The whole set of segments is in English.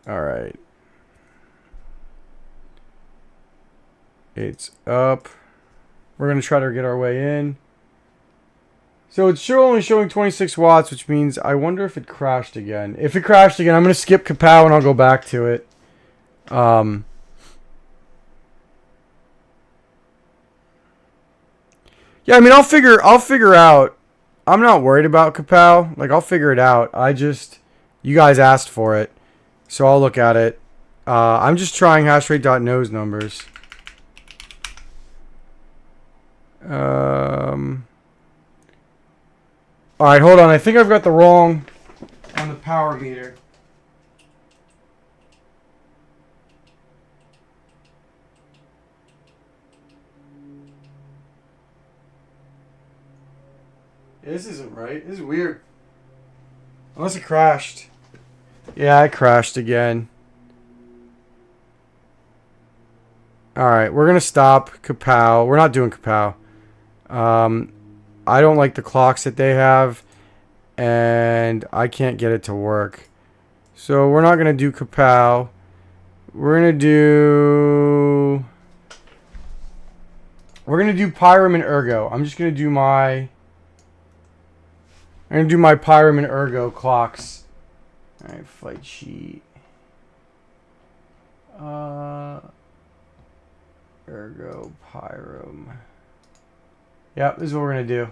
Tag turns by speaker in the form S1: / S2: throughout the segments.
S1: All right. It's up. We're going to try to get our way in. So it's only showing 26 watts, which means I wonder if it crashed again. If it crashed again, I'm going to skip kapow and I'll go back to it. Yeah, I mean, I'll figure out. I'm not worried about kapow. Like, I'll figure it out. You guys asked for it, so I'll look at it. I'm just trying hashrate.nose numbers. All right, hold on. I think I've got the wrong on the power meter. This isn't right. This is weird. Unless it crashed. Yeah, it crashed again. Alright, we're going to stop kapow. We're not doing kapow. I don't like the clocks that they have. And I can't get it to work. So we're not going to do kapow. We're going to do... We're going to do Pyram and Ergo. I'm just going to do my... I'm going to do my Pyram and Ergo clocks. Alright, flight sheet. Ergo, Pyram. Yep, this is what we're going to do.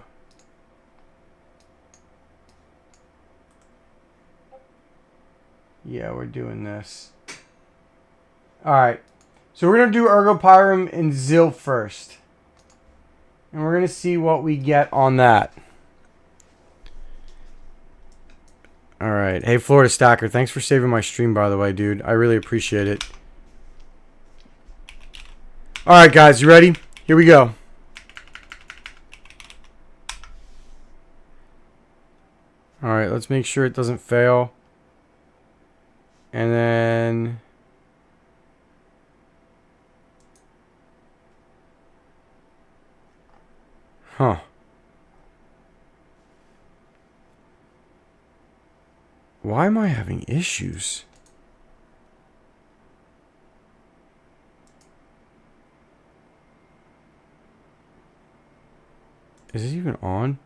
S1: Yeah, we're doing this. Alright. So we're going to do Ergo, Pyram, and Zil first. And we're going to see what we get on that. Alright. Hey, Florida Stacker. Thanks for saving my stream, by the way, dude. I really appreciate it. Alright, guys. You ready? Here we go. Alright, let's make sure it doesn't fail. And then... Huh. Why am I having issues? Is it even on?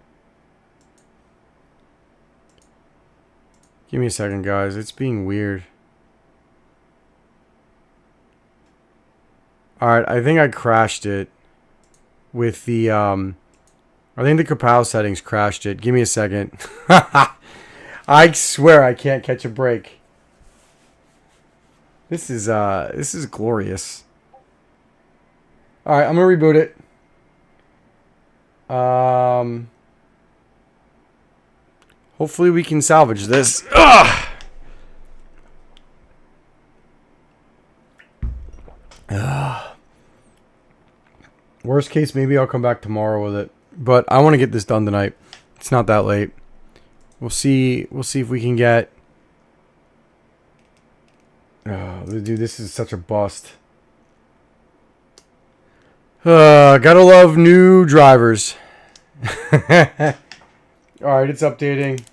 S1: Give me a second, guys. It's being weird. Alright, I think I crashed it with the, I think the kapow settings crashed it. Give me a second. I swear I can't catch a break. This is glorious. Alright, I'm gonna reboot it. Hopefully we can salvage this. Ugh! Worst case, maybe I'll come back tomorrow with it. But I want to get this done tonight. It's not that late. We'll see if we can get... Oh, dude, this is such a bust. Gotta love new drivers. Alright, it's updating.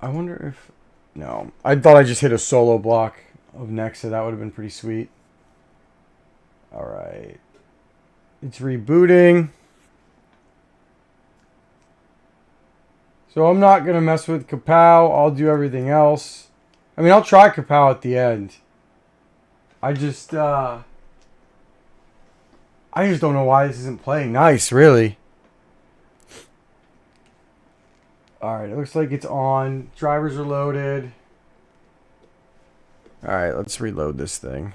S1: I wonder if... No. I thought I just hit a solo block of Nexa. That would have been pretty sweet. Alright. It's rebooting. So I'm not going to mess with kapow. I'll do everything else. I mean, I'll try kapow at the end. I just don't know why this isn't playing nice, really. Alright, it looks like it's on. Drivers are loaded. Alright, let's reload this thing.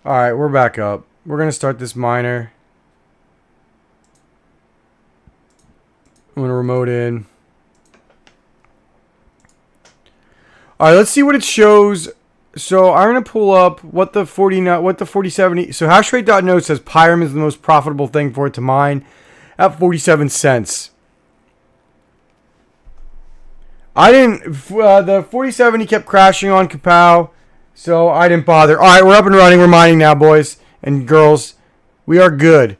S1: Alright, we're back up. We're going to start this miner. I'm going to remote in. Alright, let's see what it shows. So I'm going to pull up what the 4070. So hashrate.node says Pyram is the most profitable thing for it to mine at 47 cents. The 4070 kept crashing on kapow, so I didn't bother. Alright, we're up and running. We're mining now, boys and girls. We are good.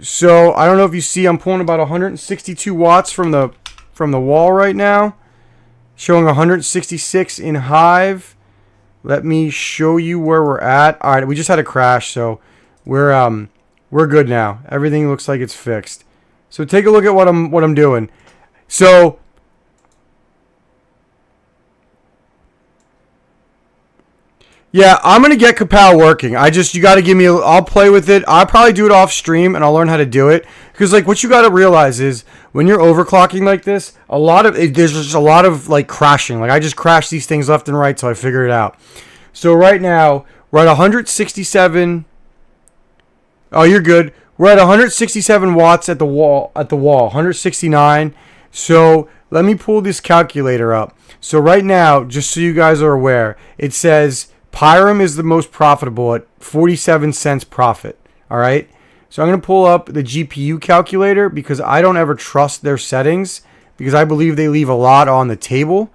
S1: So I don't know if you see, I'm pulling about 162 watts from the from the wall right now, showing 166 in Hive. Let me show you where we're at. All right, we just had a crash, so we're good now. Everything looks like it's fixed. So take a look at what I'm doing. So yeah, I'm gonna get Kapow working. You gotta give me. I'll play with it. I'll probably do it off stream, and I'll learn how to do it. Because like what you gotta realize is when you're overclocking like this, there's just a lot of like crashing. Like I just crash these things left and right, so I figure it out. So right now we're at 167. Oh, you're good. We're at 167 watts at the wall. 169. So let me pull this calculator up. So right now, just so you guys are aware, it says Pyram is the most profitable at 47 cents profit. All right. So I'm going to pull up the GPU calculator because I don't ever trust their settings because I believe they leave a lot on the table.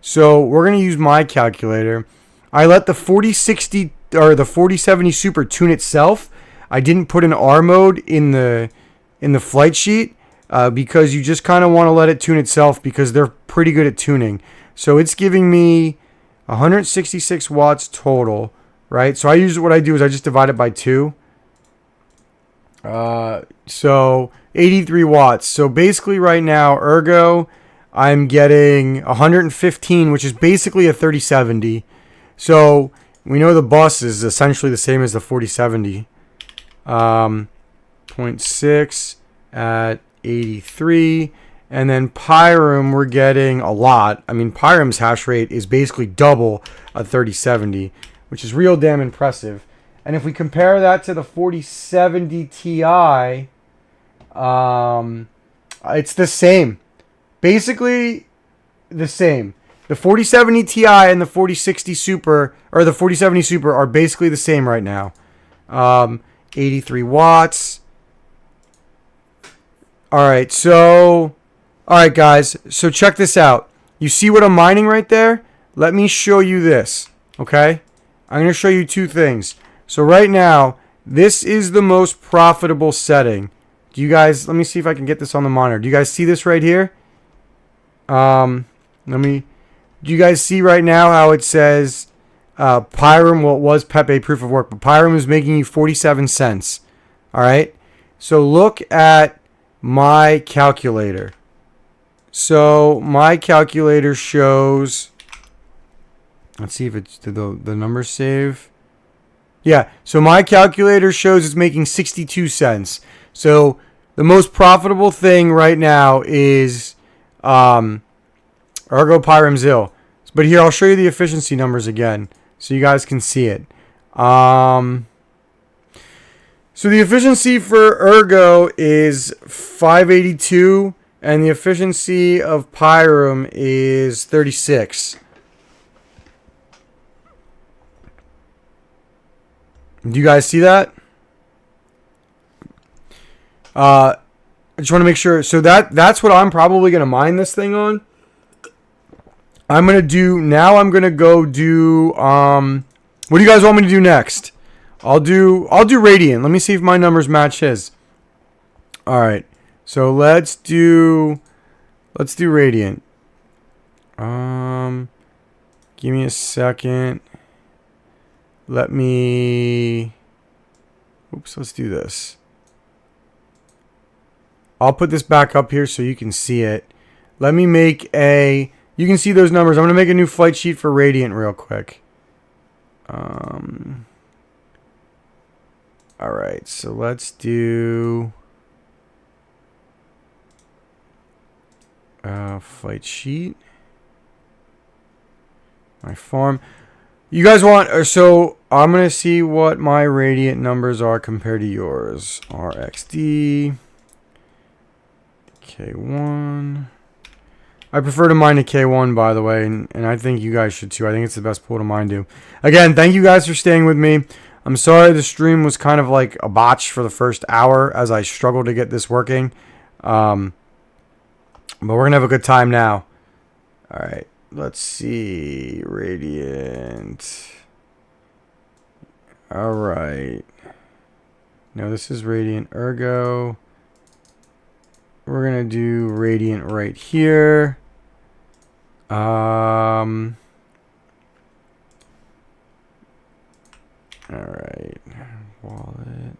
S1: So we're going to use my calculator. I let the 4060 or the 4070 Super tune itself. I didn't put an R mode in the flight sheet because you just kind of want to let it tune itself because they're pretty good at tuning. So it's giving me 166 watts total, right? So what I do is I just divide it by 2. So 83 watts. So basically right now, ergo, I'm getting 115, which is basically a 3070. So we know the bus is essentially the same as the 4070. 0.6 at 83. And then Pyram, we're getting a lot. I mean, Pyram's hash rate is basically double a 3070, which is real damn impressive. And if we compare that to the 4070 Ti, it's the same. Basically the same. The 4070 Ti and the 4060 Super, or the 4070 Super, are basically the same right now. 83 watts. Alright, alright guys, so check this out. You see what I'm mining right there? Let me show you this, okay? I'm going to show you two things. So right now, this is the most profitable setting. Do you guys, let me see if I can get this on the monitor. Do you guys see this right here? Do you guys see right now how it says Pyram, well, it was Pepe proof of work, but Pyram is making you 47 cents. All right. So look at my calculator. So my calculator shows, let's see if it's, did the numbers save? Yeah. So my calculator shows it's making 62 cents. So the most profitable thing right now is Ergo Pyram Zil. But here, I'll show you the efficiency numbers again so you guys can see it. So the efficiency for Ergo is 582, and the efficiency of Pyram is 36. Do you guys see that? I just want to make sure. So that's what I'm probably going to mine this thing on. I'm going to go do, what do you guys want me to do next? I'll do Radiant. Let me see if my numbers match his. All right. So let's do Radiant. Give me a second. Let's do this. I'll put this back up here so you can see it. Let me make you can see those numbers. I'm going to make a new flight sheet for Radiant real quick. All right, so let's do flight sheet. My farm. You guys want, so I'm going to see what my Radiant numbers are compared to yours. RXD. K1. I prefer to mine a K1, by the way, and I think you guys should too. I think it's the best pool to mine to. Again, thank you guys for staying with me. I'm sorry the stream was kind of like a botch for the first hour as I struggled to get this working. But we're going to have a good time now. All right, let's see. Radiant. All right. No, this is Radiant Ergo. We're gonna do radiant right here. All right, wallet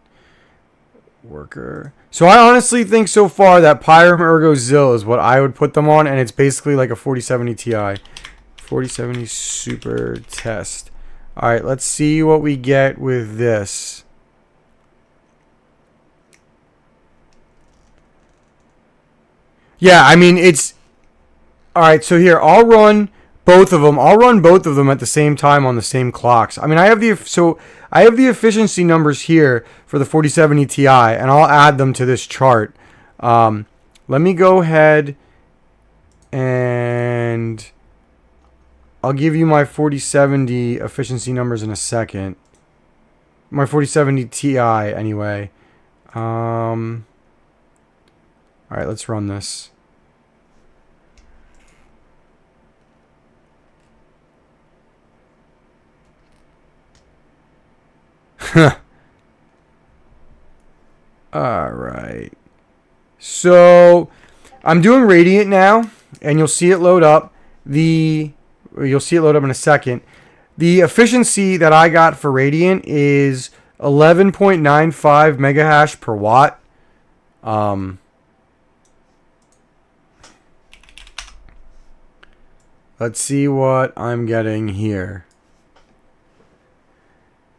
S1: worker. So I honestly think so far that Pyram Ergo Zill is what I would put them on, and it's basically like a 4070 Ti, 4070 Super Test. All right, let's see what we get with this. Yeah, I mean, it's... Alright, so here, I'll run both of them. I'll run both of them at the same time on the same clocks. I mean, I have the efficiency numbers here for the 4070 Ti, and I'll add them to this chart. Let me go ahead and I'll give you my 4070 efficiency numbers in a second. My 4070 Ti, anyway. Alright, let's run this. Alright. So, I'm doing Radiant now, and you'll see it load up. You'll see it load up in a second. The efficiency that I got for Radiant is 11.95 megahash per watt. Let's see what I'm getting here.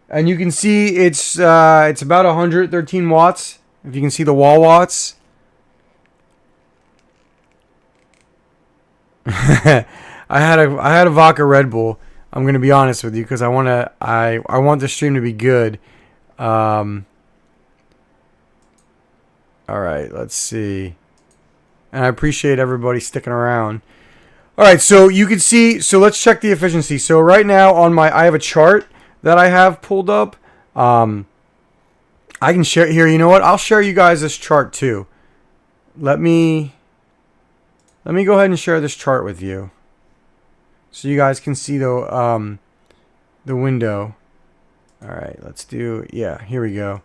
S1: And you can see it's about 113 watts. If you can see the wall watts. I had a vodka Red Bull. I'm gonna be honest with you because I want the stream to be good. All right, let's see. And I appreciate everybody sticking around. All right, so you can see. So let's check the efficiency. So right now I have a chart that I have pulled up. I can share here. You know what? I'll share you guys this chart too. Let me go ahead and share this chart with you, so you guys can see the window. All right, let's do. Yeah, here we go.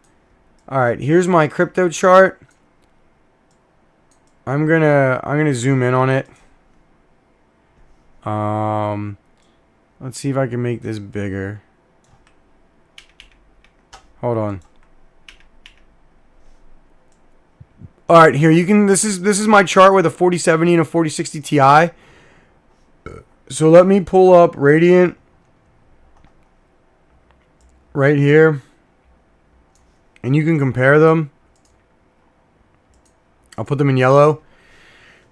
S1: All right, here's my crypto chart. I'm gonna zoom in on it. Let's see if I can make this bigger. Hold on. All right, here you can. This is my chart with a 4070 and a 4060 Ti. So let me pull up Radiant right here, and you can compare them. I'll put them in yellow,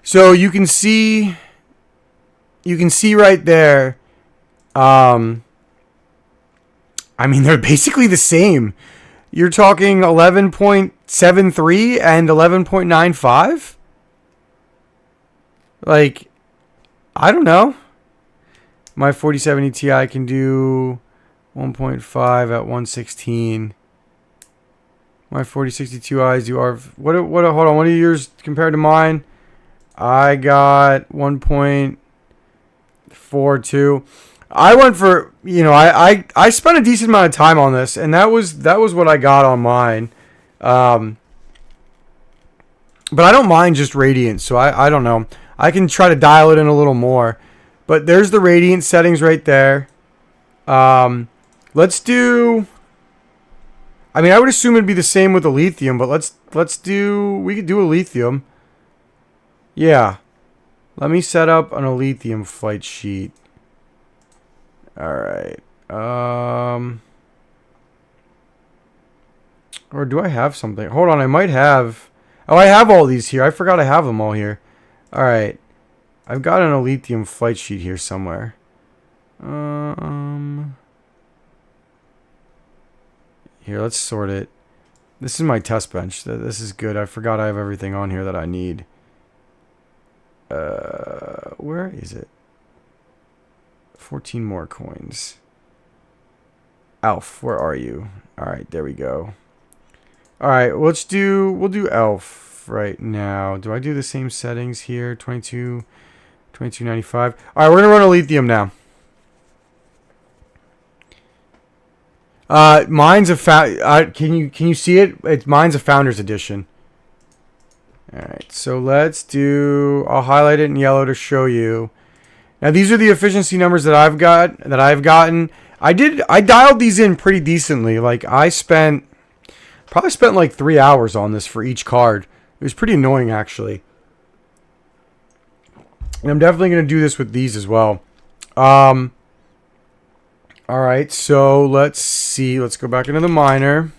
S1: so you can see. You can see right there. I mean, they're basically the same. You're talking 11.73 and 11.95? Like, I don't know. My 4070 Ti can do 1.5 at 116. My 4060 Ti's do hold on, what are yours compared to mine? I got 1.42. I went for, I spent a decent amount of time on this, and that was what I got on mine. But I don't mind just Radiant, so I don't know. I can try to dial it in a little more. But there's the Radiant settings right there. Let's do... I mean, I would assume it'd be the same with the lithium, but we could do a lithium. Yeah. Let me set up an lithium flight sheet. Alright. Or do I have something? Hold on, I might have... Oh, I have all these here. I forgot I have them all here. Alright. I've got an lithium flight sheet here somewhere. Here, let's sort it. This is my test bench. This is good. I forgot I have everything on here that I need. Where is it? 14 more coins. Alf, where are you? Alright, there we go. Alright, we'll do Elf right now. Do I do the same settings here? 22.95. Alright, we're gonna run a lithium now. Mine's a can you see it? Mine's a Founders Edition. Alright, so let's do, I'll highlight it in yellow to show you. Now these are the efficiency numbers that I've gotten. I dialed these in pretty decently. Like probably spent like 3 hours on this for each card. It was pretty annoying actually. And I'm definitely going to do this with these as well. Alright, so let's see. Let's go back into the miner.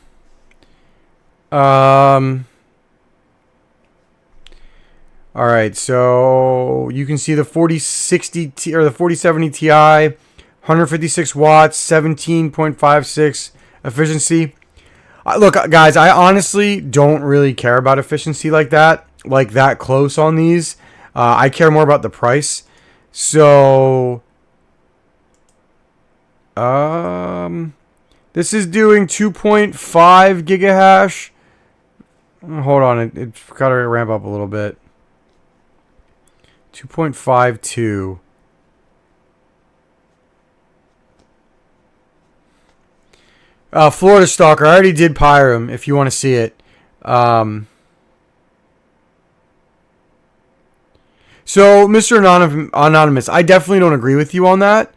S1: Alright, so you can see the 4060 or the 4070 Ti, 156 watts, 17.56 efficiency. Look, guys, I honestly don't really care about efficiency like that close on these. I care more about the price. So, this is doing 2.5 gigahash. Hold on, it's got to ramp up a little bit. 2.52. Florida Stalker. I already did Pyram if you want to see it. So, Mr. Anonymous, I definitely don't agree with you on that.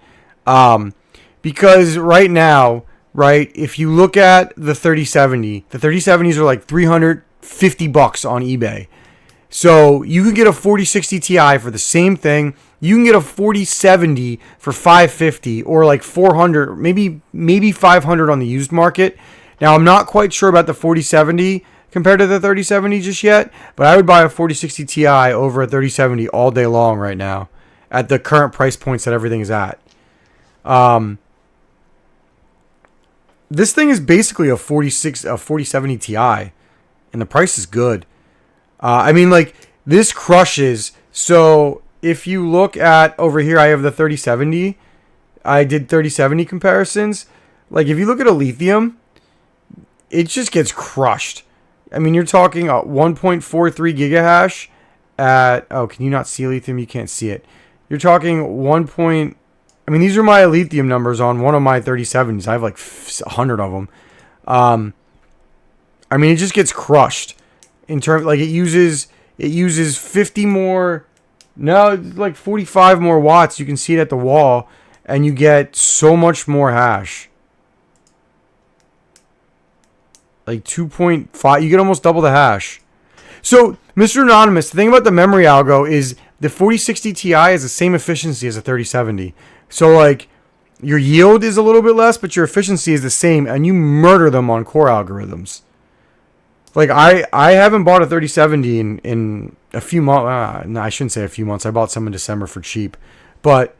S1: Because right now, right, if you look at the 3070, the 3070s are like $350 on eBay. So you can get a 4060 Ti for the same thing. You can get a 4070 for $550 or like $400, maybe $500 on the used market. Now I'm not quite sure about the 4070 compared to the 3070 just yet, but I would buy a 4060 Ti over a 3070 all day long right now at the current price points that everything is at. This thing is basically a 4070 Ti, and the price is good. I mean, like, this crushes. So, if you look at over here, I have the 3070. I did 3070 comparisons. Like, if you look at a lithium, it just gets crushed. I mean, you're talking 1.43 gigahash at... Oh, can you not see lithium? You can't see it. You're talking I mean, these are my lithium numbers on one of my 3070s. I have like 100 of them. I mean, it just gets crushed. In terms, like, it uses 50 more, no, like 45 more watts. You can see it at the wall, and you get so much more hash. Like 2.5, you get almost double the hash. So, Mr. Anonymous, the thing about the memory algo is the 4060 Ti has the same efficiency as a 3070. So, like, your yield is a little bit less, but your efficiency is the same, and you murder them on core algorithms. Like, I haven't bought a 3070 in a few months. No, I shouldn't say a few months. I bought some in December for cheap. But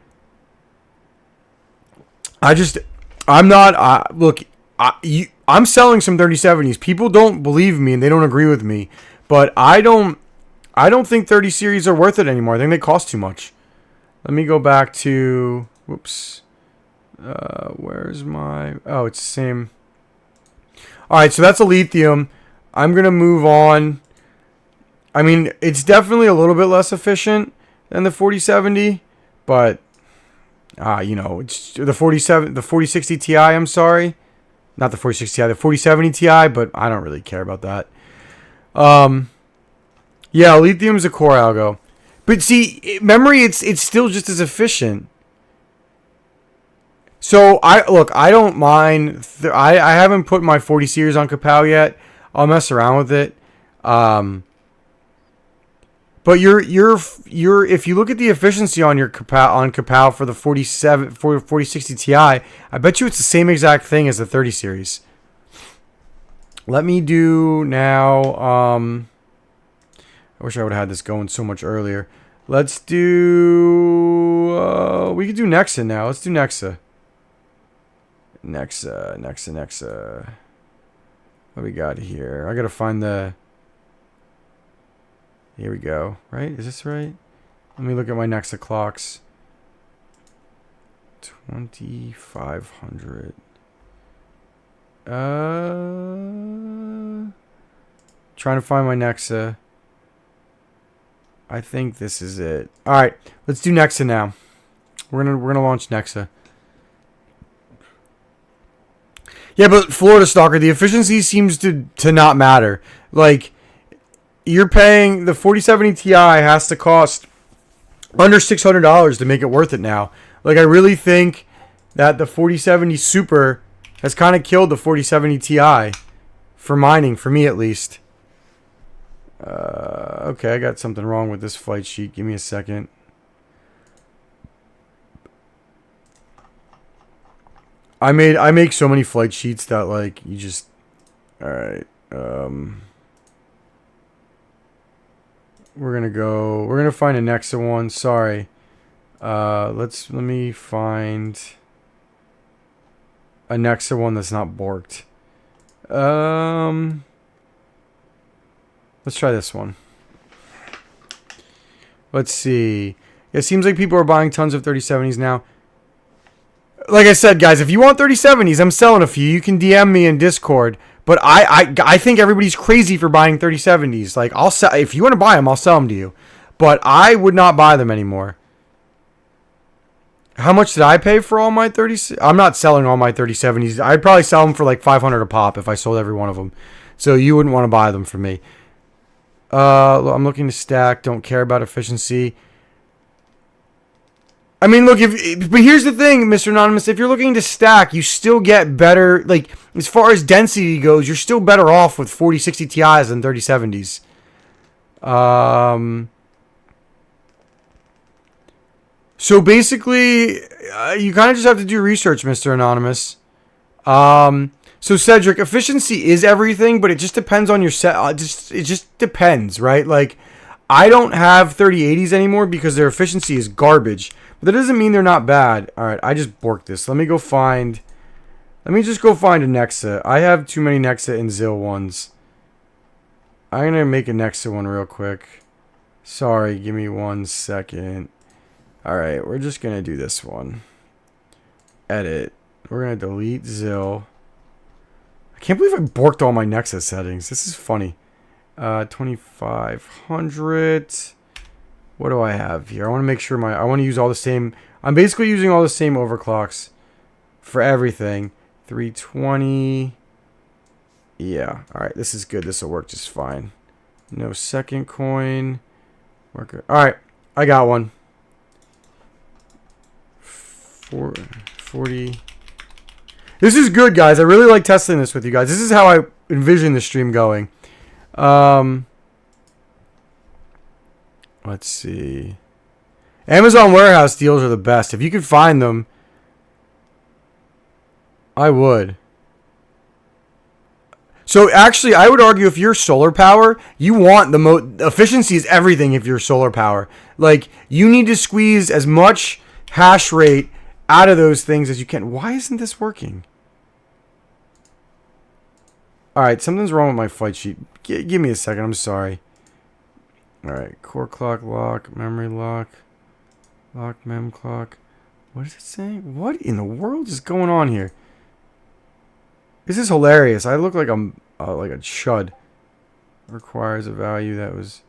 S1: I'm not, look, I'm selling some 3070s. People don't believe me and they don't agree with me. But I don't think 30 series are worth it anymore. I think they cost too much. Let me go back to, whoops. Where's my, oh, it's the same. All right, so that's a lithium. I'm going to move on. I mean, it's definitely a little bit less efficient than the 4070, but, you know, it's the 4060 Ti, I'm sorry. Not the 4060 Ti, the 4070 Ti, but I don't really care about that. Yeah, lithium's a core algo. But see, memory, it's still just as efficient. So, I don't mind. I haven't put my 40 series on Kapow yet. I'll mess around with it. But if you look at the efficiency on your Kapow for the 4060 Ti, I bet you it's the same exact thing as the 30 series. Let me do now. I wish I would have had this going so much earlier. Let's do. We could do Nexa now. Let's do Nexa. Nexa. What we got here? I gotta find the. Here we go. Right? Is this right? Let me look at my Nexa clocks. 2500. Trying to find my Nexa. I think this is it. All right, let's do Nexa now. We're gonna launch Nexa. Yeah, but Florida Stalker, the efficiency seems to not matter. Like, you're paying the 4070 Ti has to cost under $600 to make it worth it now. Like, I really think that the 4070 Super has kind of killed the 4070 Ti for mining, for me at least. Okay, I got something wrong with this flight sheet. Give me a second. I make so many flight sheets that, like, you just... Alright, we're gonna find a Nexa one. Sorry. Let me find a Nexa one that's not borked. Let's try this one. Let's see. It seems like people are buying tons of 3070s now. Like I said, guys, if you want 3070s, I'm selling a few. You can DM me in Discord. But I think everybody's crazy for buying 3070s. Like, I'll sell, if you want to buy them, I'll sell them to you. But I would not buy them anymore. How much did I pay for all my 30? I'm not selling all my 3070s. I'd probably sell them for like $500 a pop if I sold every one of them. So you wouldn't want to buy them from me. I'm looking to stack. Don't care about efficiency. I mean, look, but here's the thing, Mr. Anonymous. If you're looking to stack, you still get better, like, as far as density goes, you're still better off with 4060 Ti's than 3070s. So basically, you kind of just have to do research, Mr. Anonymous. So Cedric, efficiency is everything, but it just depends on your set. It just depends, right? Like, I don't have 3080s anymore because their efficiency is garbage. But that doesn't mean they're not bad. Alright, I just borked this. Let me just go find a Nexa. I have too many Nexa and Zil ones. I'm going to make a Nexa one real quick. Sorry, give me 1 second. Alright, we're just going to do this one. Edit. We're going to delete Zil. I can't believe I borked all my Nexa settings. This is funny. 2500. What do I have here? I want to make sure I want to use all the same. I'm basically using all the same overclocks for everything. 320. Yeah. All right. This is good. This will work just fine. No second coin. Worker. All right. I got one. 40. This is good, guys. I really like testing this with you guys. This is how I envision the stream going. Let's see. Amazon warehouse deals are the best. If you could find them, I would. So actually, I would argue if you're solar power, you want the efficiency is everything if you're solar power. Like, you need to squeeze as much hash rate out of those things as you can. Why isn't this working? Alright, something's wrong with my flight sheet. Give me a second, I'm sorry. Alright, core clock lock, memory lock, lock mem clock. What is it saying? What in the world is going on here? This is hilarious. I look like I'm like a chud. Requires a value that was...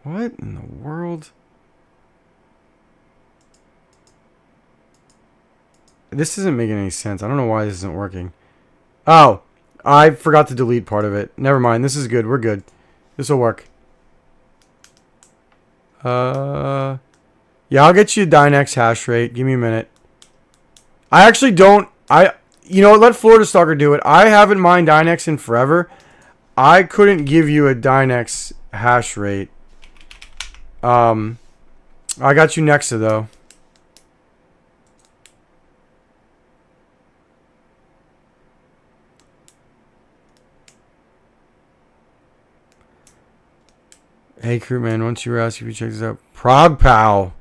S1: What in the world? This isn't making any sense. I don't know why this isn't working. Oh, I forgot to delete part of it. Never mind. This is good. We're good. This will work. Yeah, I'll get you a Dynex hash rate. Give me a minute. I actually don't... You know what? Let Florida Stalker do it. I haven't mined Dynex in forever. I couldn't give you a Dynex hash rate. I got you Nexa, though. Hey, crewman, once you were asked if you check this out. ProgPal.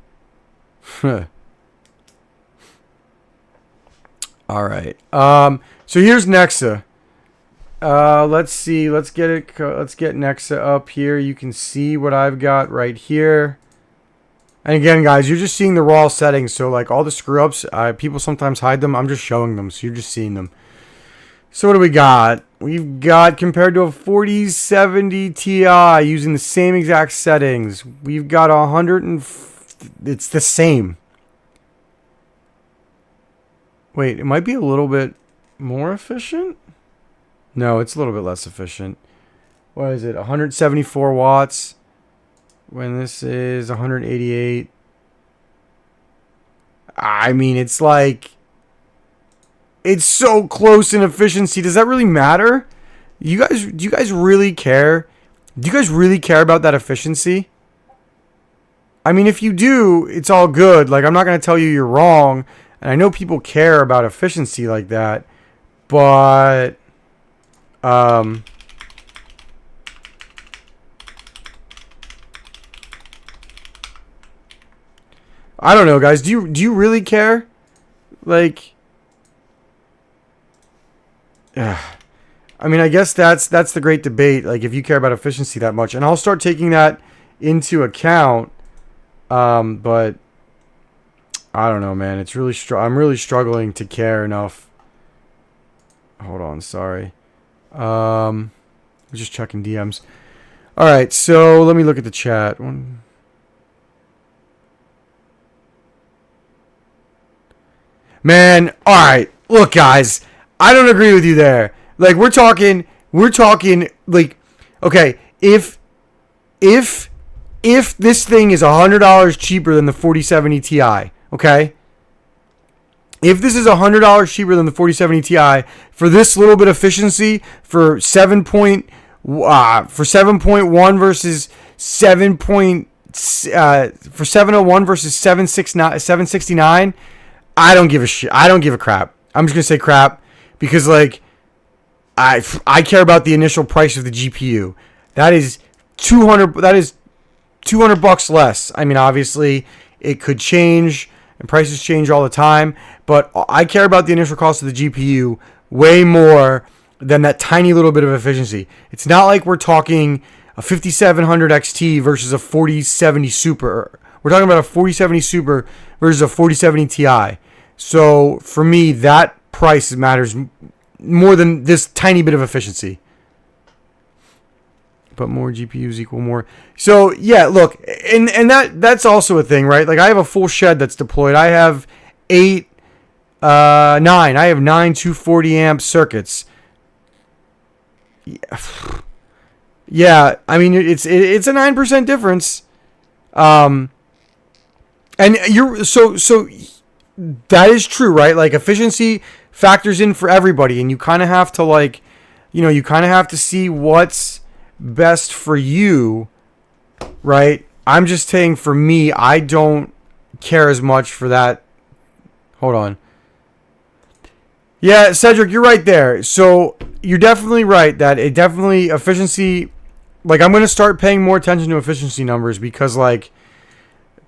S1: Alright. So here's Nexa. Let's see. Let's get Nexa up here. You can see what I've got right here. And again, guys, you're just seeing the raw settings. So, like, all the screw-ups, people sometimes hide them. I'm just showing them, so you're just seeing them. So what do we got? We've got, compared to a 4070 Ti using the same exact settings, we've got it's the same. Wait, it might be a little bit more efficient? No, it's a little bit less efficient. what is it? 174 watts. When this is 188. I mean, it's like, it's so close in efficiency. Does that really matter? Do you guys really care? Do you guys really care about that efficiency? I mean, if you do, it's all good. Like, I'm not going to tell you you're wrong. And I know people care about efficiency like that. But, I don't know, guys. Do you really care? Like, I mean, I guess that's the great debate. Like, if you care about efficiency that much, and I'll start taking that into account. But I don't know, man. It's really I'm really struggling to care enough. Hold on, sorry. I'm just checking DMs. All right, so let me look at the chat. Man, all right. Look, guys, I don't agree with you there. Like, we're talking like, okay, if this thing is $100 cheaper than the 4070 Ti, okay? If this is $100 cheaper than the 4070 Ti for this little bit of efficiency for 7.1 versus 7. For 701 versus 769, I don't give a shit. I don't give a crap. I'm just gonna say crap because, like, I care about the initial price of the GPU. That is 200. That is $200 less. I mean, obviously, it could change, and prices change all the time, but I care about the initial cost of the GPU way more than that tiny little bit of efficiency. It's not like we're talking a 5700 XT versus a 4070 Super. We're talking about a 4070 Super versus a 4070 Ti. So, for me, that price matters more than this tiny bit of efficiency. But more GPUs equal more. So, yeah, look, and that's also a thing, right? Like, I have a full shed that's deployed. I have nine. I have 9 240 amp circuits. Yeah, I mean, it's a 9% difference. And so that is true, right? Like, efficiency factors in for everybody, and you kind of have to, like, you kind of have to see what's best for you, right? I'm just saying, for me, I don't care as much for that. Hold on. Yeah, Cedric, you're right there. So you're definitely right that it definitely efficiency. Like, I'm going to start paying more attention to efficiency numbers because, like,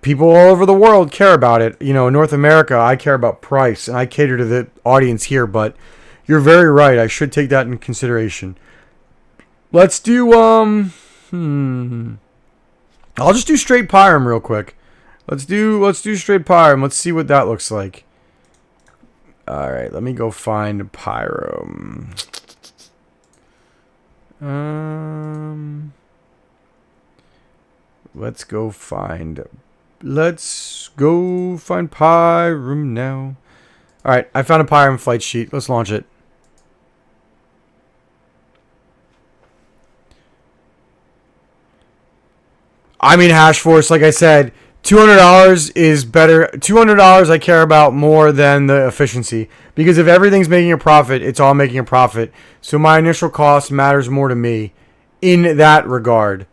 S1: people all over the world care about it. In North America, I care about price, and I cater to the audience here. But you're very right. I should take that in consideration. Let's do I'll just do straight Pyram real quick. Let's do straight Pyram. Let's see what that looks like. All right, let me go find Pyram. Let's go find Pyram now. All right, I found a Pyram flight sheet. Let's launch it. I mean, Hashforce, like I said, $200 is better. $200 I care about more than the efficiency. Because if everything's making a profit, it's all making a profit. So my initial cost matters more to me in that regard.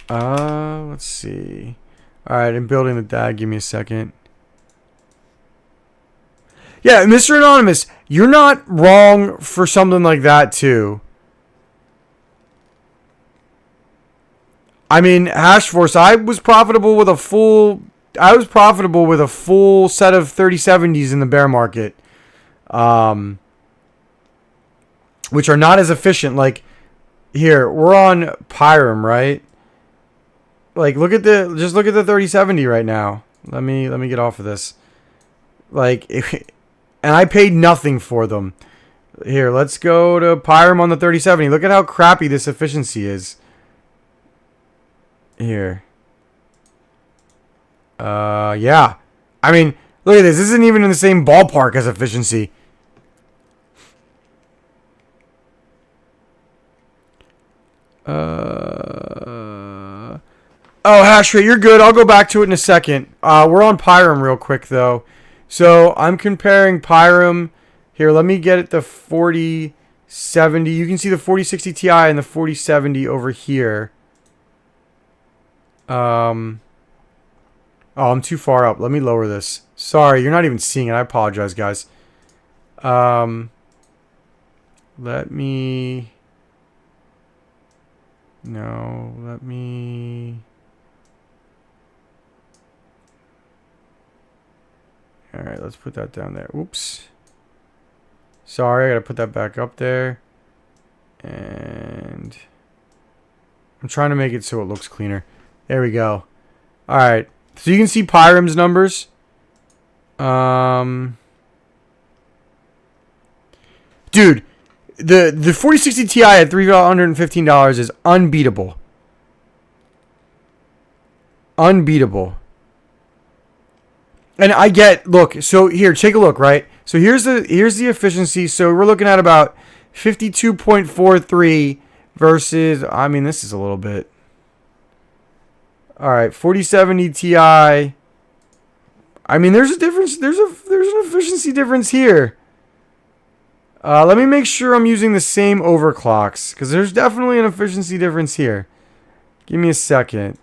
S1: Let's see. Alright, I'm building the DAG. Give me a second. Yeah, Mr. Anonymous, you're not wrong for something like that, too. I mean, Hashforce, I was profitable with a full set of 3070s in the bear market. Which are not as efficient. Like, here, we're on Pyram, right? Like, look at the 3070 right now. Let me get off of this. Like, and I paid nothing for them. Here, let's go to Pyram on the 3070. Look at how crappy this efficiency is. Here. Yeah. I mean, look at this. This isn't even in the same ballpark as efficiency. Oh, hash rate, you're good. I'll go back to it in a second. We're on Pyram real quick, though. So I'm comparing Pyram. Here, let me get it the 4070. You can see the 4060 Ti and the 4070 over here. Oh, I'm too far up. Let me lower this. Sorry, you're not even seeing it. I apologize, guys. Let me... No, let me... Alright, let's put that down there. Oops. Sorry, I gotta put that back up there. And... I'm trying to make it so it looks cleaner. There we go. Alright. So you can see Pyram's numbers. Dude, the 4060 Ti at $315 is unbeatable. Unbeatable. And I get, look, so here, take a look, right? So here's the efficiency. So we're looking at about 52.43 versus, I mean, this is a little bit. All right, 4070 Ti. I mean, there's a difference. There's an efficiency difference here. Let me make sure I'm using the same overclocks, because there's definitely an efficiency difference here. Give me a second.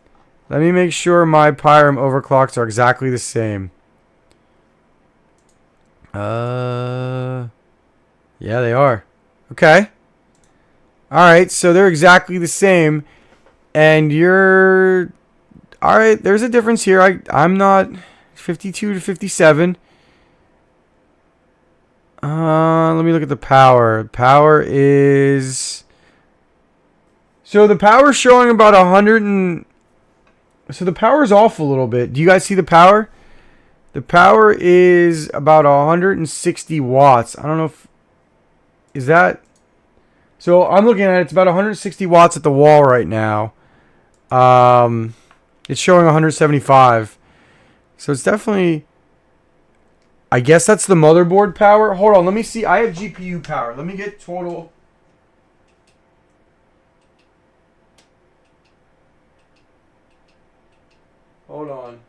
S1: Let me make sure my Pyram overclocks are exactly the same. Yeah, they are. Okay. Alright, so they're exactly the same. And you're... Alright, there's a difference here. I'm not 52 to 57. Let me look at the power. Power is... So the power's showing about 100 and... So the power's off a little bit. Do you guys see the power? The power is about 160 watts. I don't know if... Is that... So I'm looking at it. It's about 160 watts at the wall right now. It's showing 175. So it's definitely... I guess that's the motherboard power. Hold on. Let me see. I have GPU power. Let me get total... Hold on.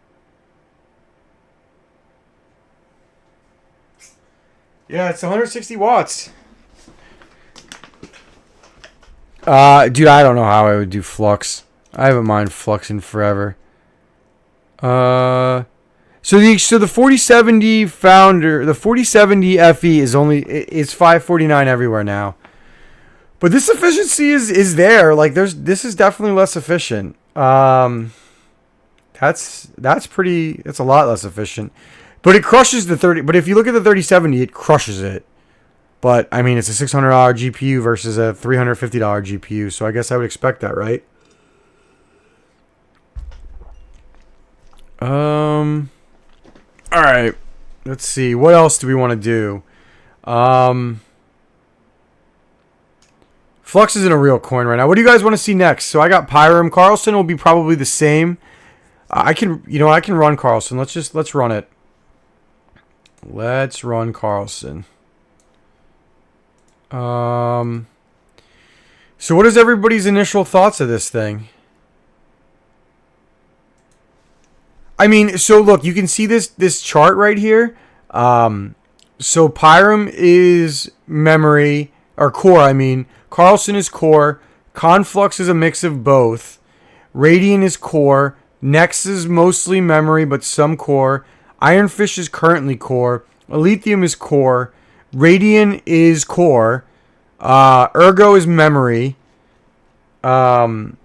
S1: Yeah, it's 160 watts. Dude, I don't know how I would do flux. I haven't mined flux in forever. So the 4070 founder, the 4070 FE is 549 everywhere now. But this efficiency is there. Like this is definitely less efficient. That's a lot less efficient. But it crushes the 30. But if you look at the 3070, it crushes it. But I mean, it's a $600 GPU versus a $350 GPU, so I guess I would expect that, right? All right. Let's see. What else do we want to do? Flux isn't a real coin right now. What do you guys want to see next? So I got Pyram. Carlson will be probably the same. I can run Carlson. Let's run it. Let's run Carlson. So what is everybody's initial thoughts of this thing? I mean, so look, you can see this chart right here. So Pyram is memory, or core, I mean. Carlson is core. Conflux is a mix of both. Radiant is core. Nex is mostly memory, but some core. Ironfish is currently core. Lithium is core. Radiant is core. Ergo is memory. There's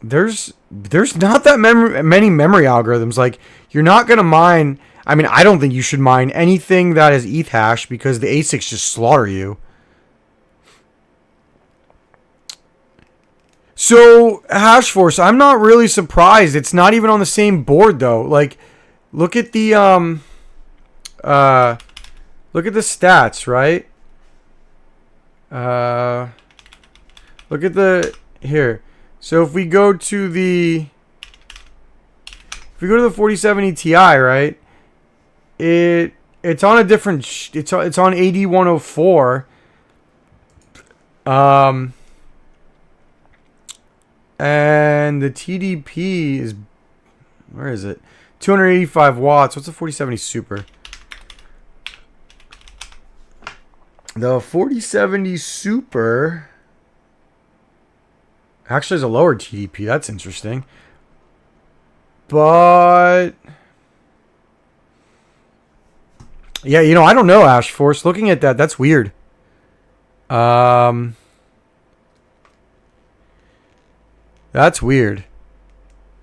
S1: not that many memory algorithms. Like, you're not going to mine... I mean, I don't think you should mine anything that is ETH hash because the ASICs just slaughter you. So, Hashforce, I'm not really surprised. It's not even on the same board, though. Like, look at the, look at the stats, right? Look at the, here. So, if we go to the 4070 Ti, right? It's on a different, it's on 8104. And the TDP is, where is it? 285 watts. What's the 4070 Super? The 4070 Super actually has a lower TDP. That's interesting. But yeah, you know, I don't know, Ash Force. Looking at that, that's weird. That's weird.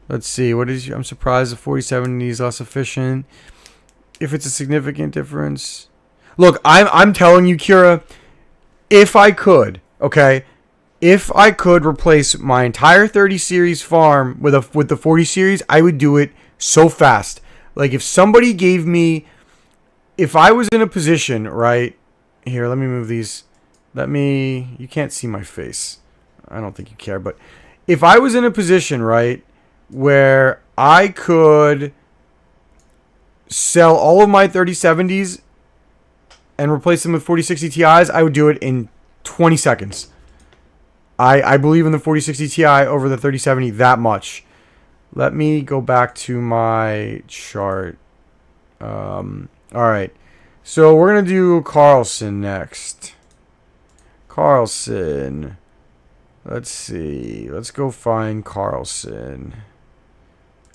S1: Let's see. What is? I'm surprised the 4070 is less efficient. If it's a significant difference. Look, I'm telling you, Kira, if I could, okay, if I could replace my entire 30 series farm with the 40 series, I would do it so fast. Like if somebody gave me, if I was in a position, right here, let me move these. You can't see my face. I don't think you care, but if I was in a position, right, where I could sell all of my 3070s and replace them with 4060 Ti's, I would do it in 20 seconds. I believe in the 4060 Ti over the 3070 that much. Let me go back to my chart. All right. So we're going to do Carlson next. Carlson. Let's see. Let's go find Carlson.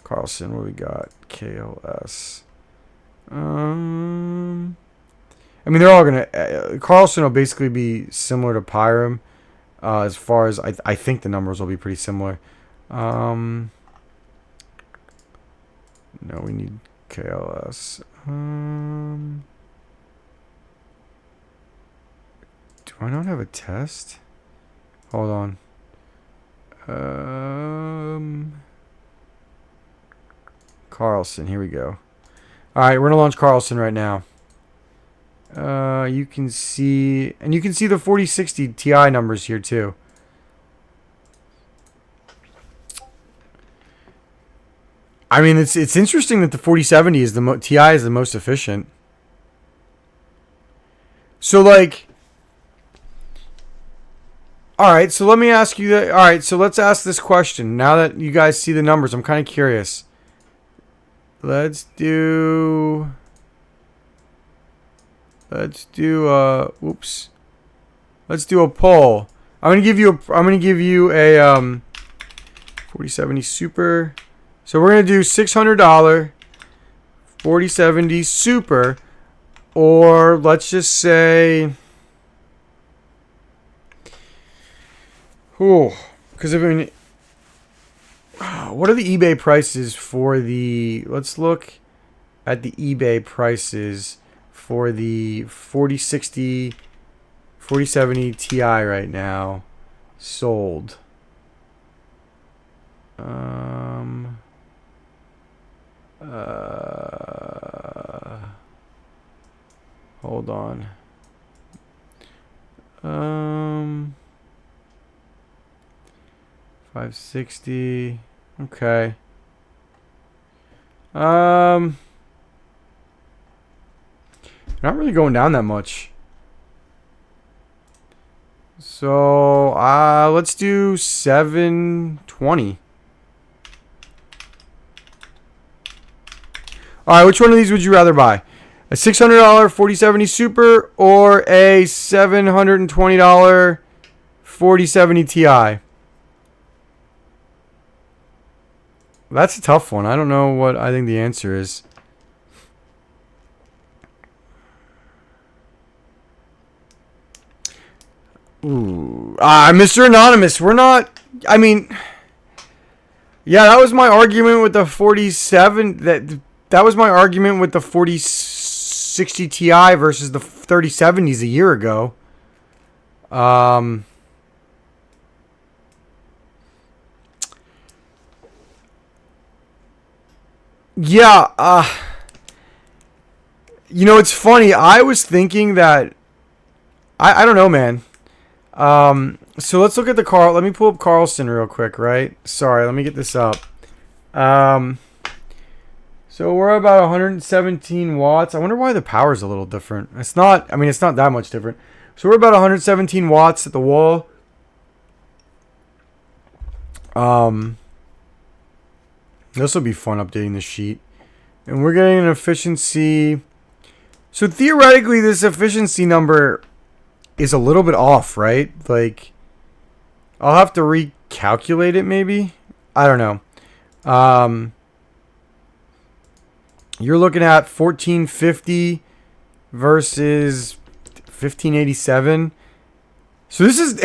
S1: Carlson, what we got? KLS. I mean, they're all going to... Carlson will basically be similar to Pyram. As far as... I think the numbers will be pretty similar. No, we need KLS. Do I not have a test? Hold on. Carlson, here we go. Alright, we're going to launch Carlson right now. You can see... And you can see the 4060 Ti numbers here too. I mean, it's interesting that the 4070 is the Ti is the most efficient. So, like... Alright, so let me ask you that. Alright, so let's ask this question. Now that you guys see the numbers, I'm kind of curious. Let's do a poll. I'm gonna give you a 4070 Super. So we're gonna do $600 4070 Super, or let's just say, because I mean, what are the eBay prices for the? Let's look at the eBay prices for the 4060 4070 Ti right now sold. Hold on. 560. Okay. Not really going down that much. So, let's do 720. Alright, which one of these would you rather buy? A $600 4070 Super or a $720 4070 Ti? That's a tough one. I don't know what I think the answer is. Ooh. Mr. Anonymous, we're not... I mean... Yeah, that was my argument with the 47... That was my argument with the 4060 Ti versus the 3070s a year ago. Yeah, you know, it's funny. I was thinking that... I don't know, man. So let's look at the Carl. Let me pull up Carlson real quick, right? Sorry, let me get this up. So we're about 117 watts. I wonder why the power is a little different. It's not, I mean, it's not that much different. So we're about 117 watts at the wall. Um, this will be fun updating the sheet. And we're getting an efficiency. So theoretically, this efficiency number is a little bit off, right? Like, I'll have to recalculate it maybe. I don't know. You're looking at 1450 versus 1587. So this is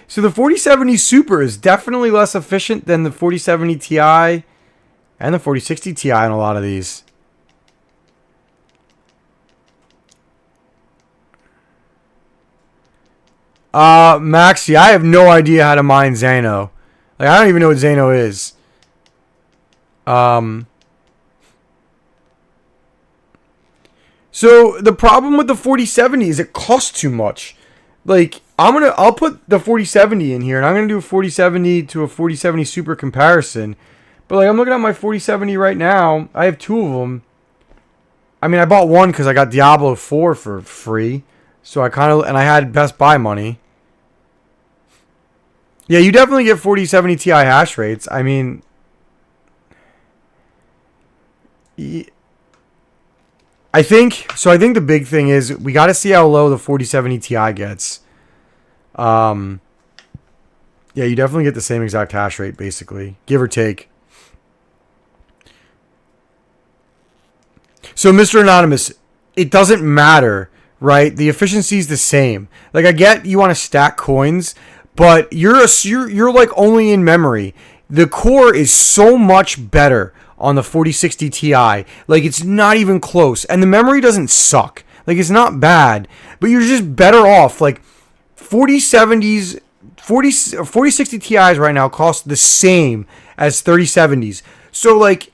S1: so the 4070 Super is definitely less efficient than the 4070 Ti and the 4060 Ti in a lot of these. Maxi, I have no idea how to mine Xano. Like, I don't even know what Xano is. So the problem with the 4070 is it costs too much. Like, I'll put the 4070 in here, and I'm gonna do a 4070 to a 4070 Super comparison. But like, I'm looking at my 4070 right now. I have two of them. I mean, I bought one because I got Diablo 4 for free. So I I had Best Buy money. Yeah, you definitely get 4070 Ti hash rates. I mean, I think the big thing is we got to see how low the 4070 Ti gets. Yeah, you definitely get the same exact hash rate, basically, give or take. So, Mr. Anonymous, it doesn't matter, right? The efficiency is the same. Like, I get you want to stack coins, but you're like only in memory. The core is so much better on the 4060 Ti. Like, it's not even close. And the memory doesn't suck. Like, it's not bad, but you're just better off. Like, 4060 Ti's right now cost the same as 3070s. So, like,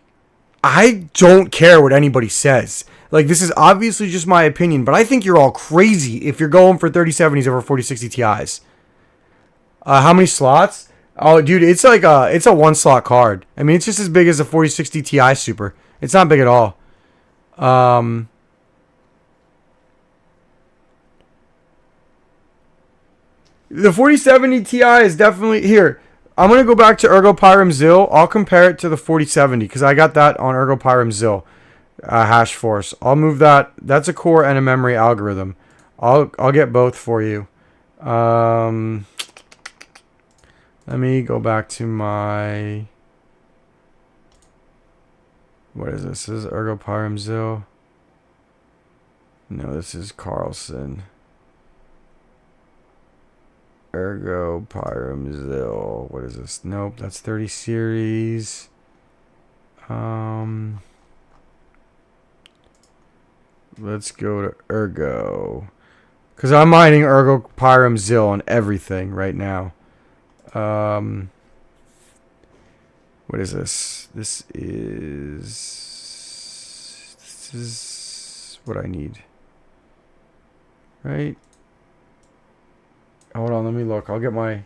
S1: I don't care what anybody says. Like, this is obviously just my opinion, but I think you're all crazy if you're going for 3070s over 4060 Ti's. How many slots? Oh, dude, it's like it's a one slot card. I mean, it's just as big as a 4060 Ti Super. It's not big at all. The 4070 Ti is definitely here. I'm gonna go back to Ergo Pyram Zil. I'll compare it to the 4070 because I got that on Ergo Pyram Zil hash force. I'll move that. That's a core and a memory algorithm. I'll get both for you. Let me go back to my... What is this? This is Ergo Pyram Zil. No, this is Carlson. Ergo Pyram Zil. What is this? Nope, that's 30 series. Let's go to Ergo. Because I'm mining Ergo Pyram Zil on everything right now. What is this? This is what I need. Right? Hold on, let me look. I'm gonna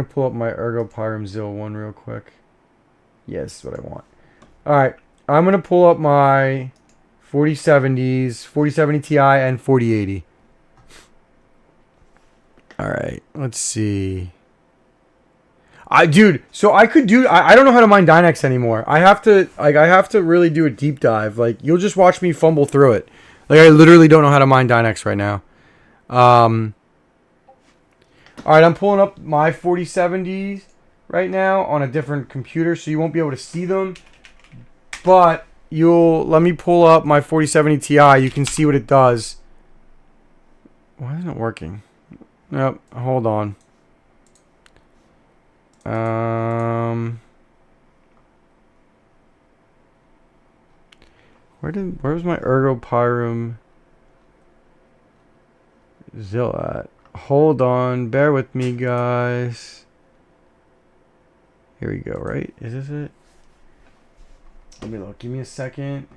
S1: pull up my Ergo Pyram Zil one real quick. Yes, what I want. Alright, I'm gonna pull up my 4070s, 4070 Ti and 4080. Alright, let's see. Dude, so I could do... I don't know how to mine Dynex anymore. I have to really do a deep dive. Like, you'll just watch me fumble through it. Like, I literally don't know how to mine Dynex right now. Alright, I'm pulling up my 4070s right now on a different computer, so you won't be able to see them. But let me pull up my 4070 Ti. You can see what it does. Why isn't it working? Nope, hold on. Where's my Ergo Pyram Zil at? Hold on, bear with me, guys. Here we go, right? Is this it? Let me look. Give me a second.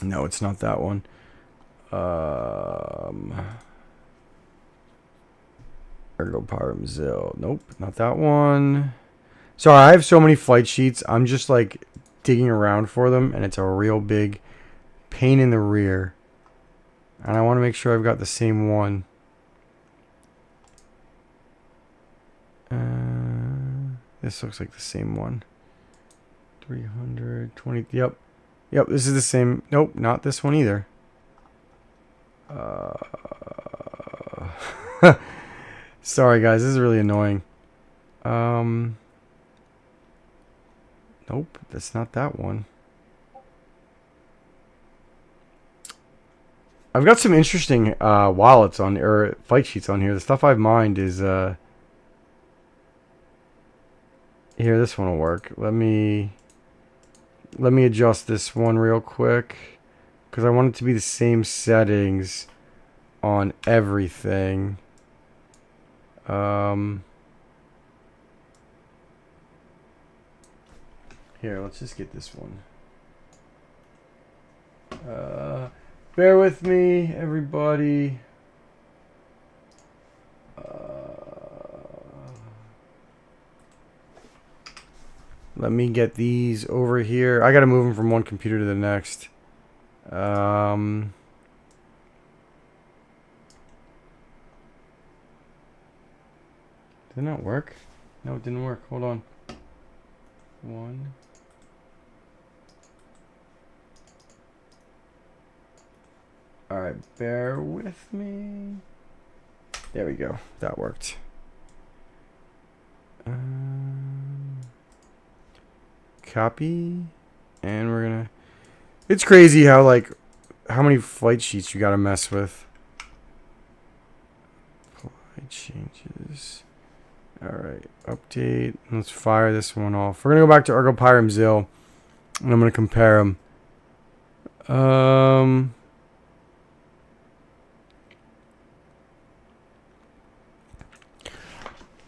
S1: No, it's not that one. Ergo Pyram Zil. Nope, not that one. Sorry, I have so many flight sheets. I'm just like digging around for them, and it's a real big pain in the rear. And I want to make sure I've got the same one. This looks like the same one. 320. Yep. Yep, this is the same. Nope, not this one either. Sorry, guys. This is really annoying. Nope, that's not that one. I've got some interesting wallets on, or fight sheets on here. The stuff I've mined is here. This one will work. Let me adjust this one real quick because I want it to be the same settings on everything. Here, let's just get this one. Bear with me, everybody. Let me get these over here. I gotta move them from one computer to the next. Did it not work? No, it didn't work. Hold on. One. Alright, bear with me. There we go. That worked. Copy. And we're gonna... It's crazy how, like, how many flight sheets you gotta mess with. Flight changes. Alright, update. Let's fire this one off. We're gonna go back to Argopyrum Zil. And I'm gonna compare them.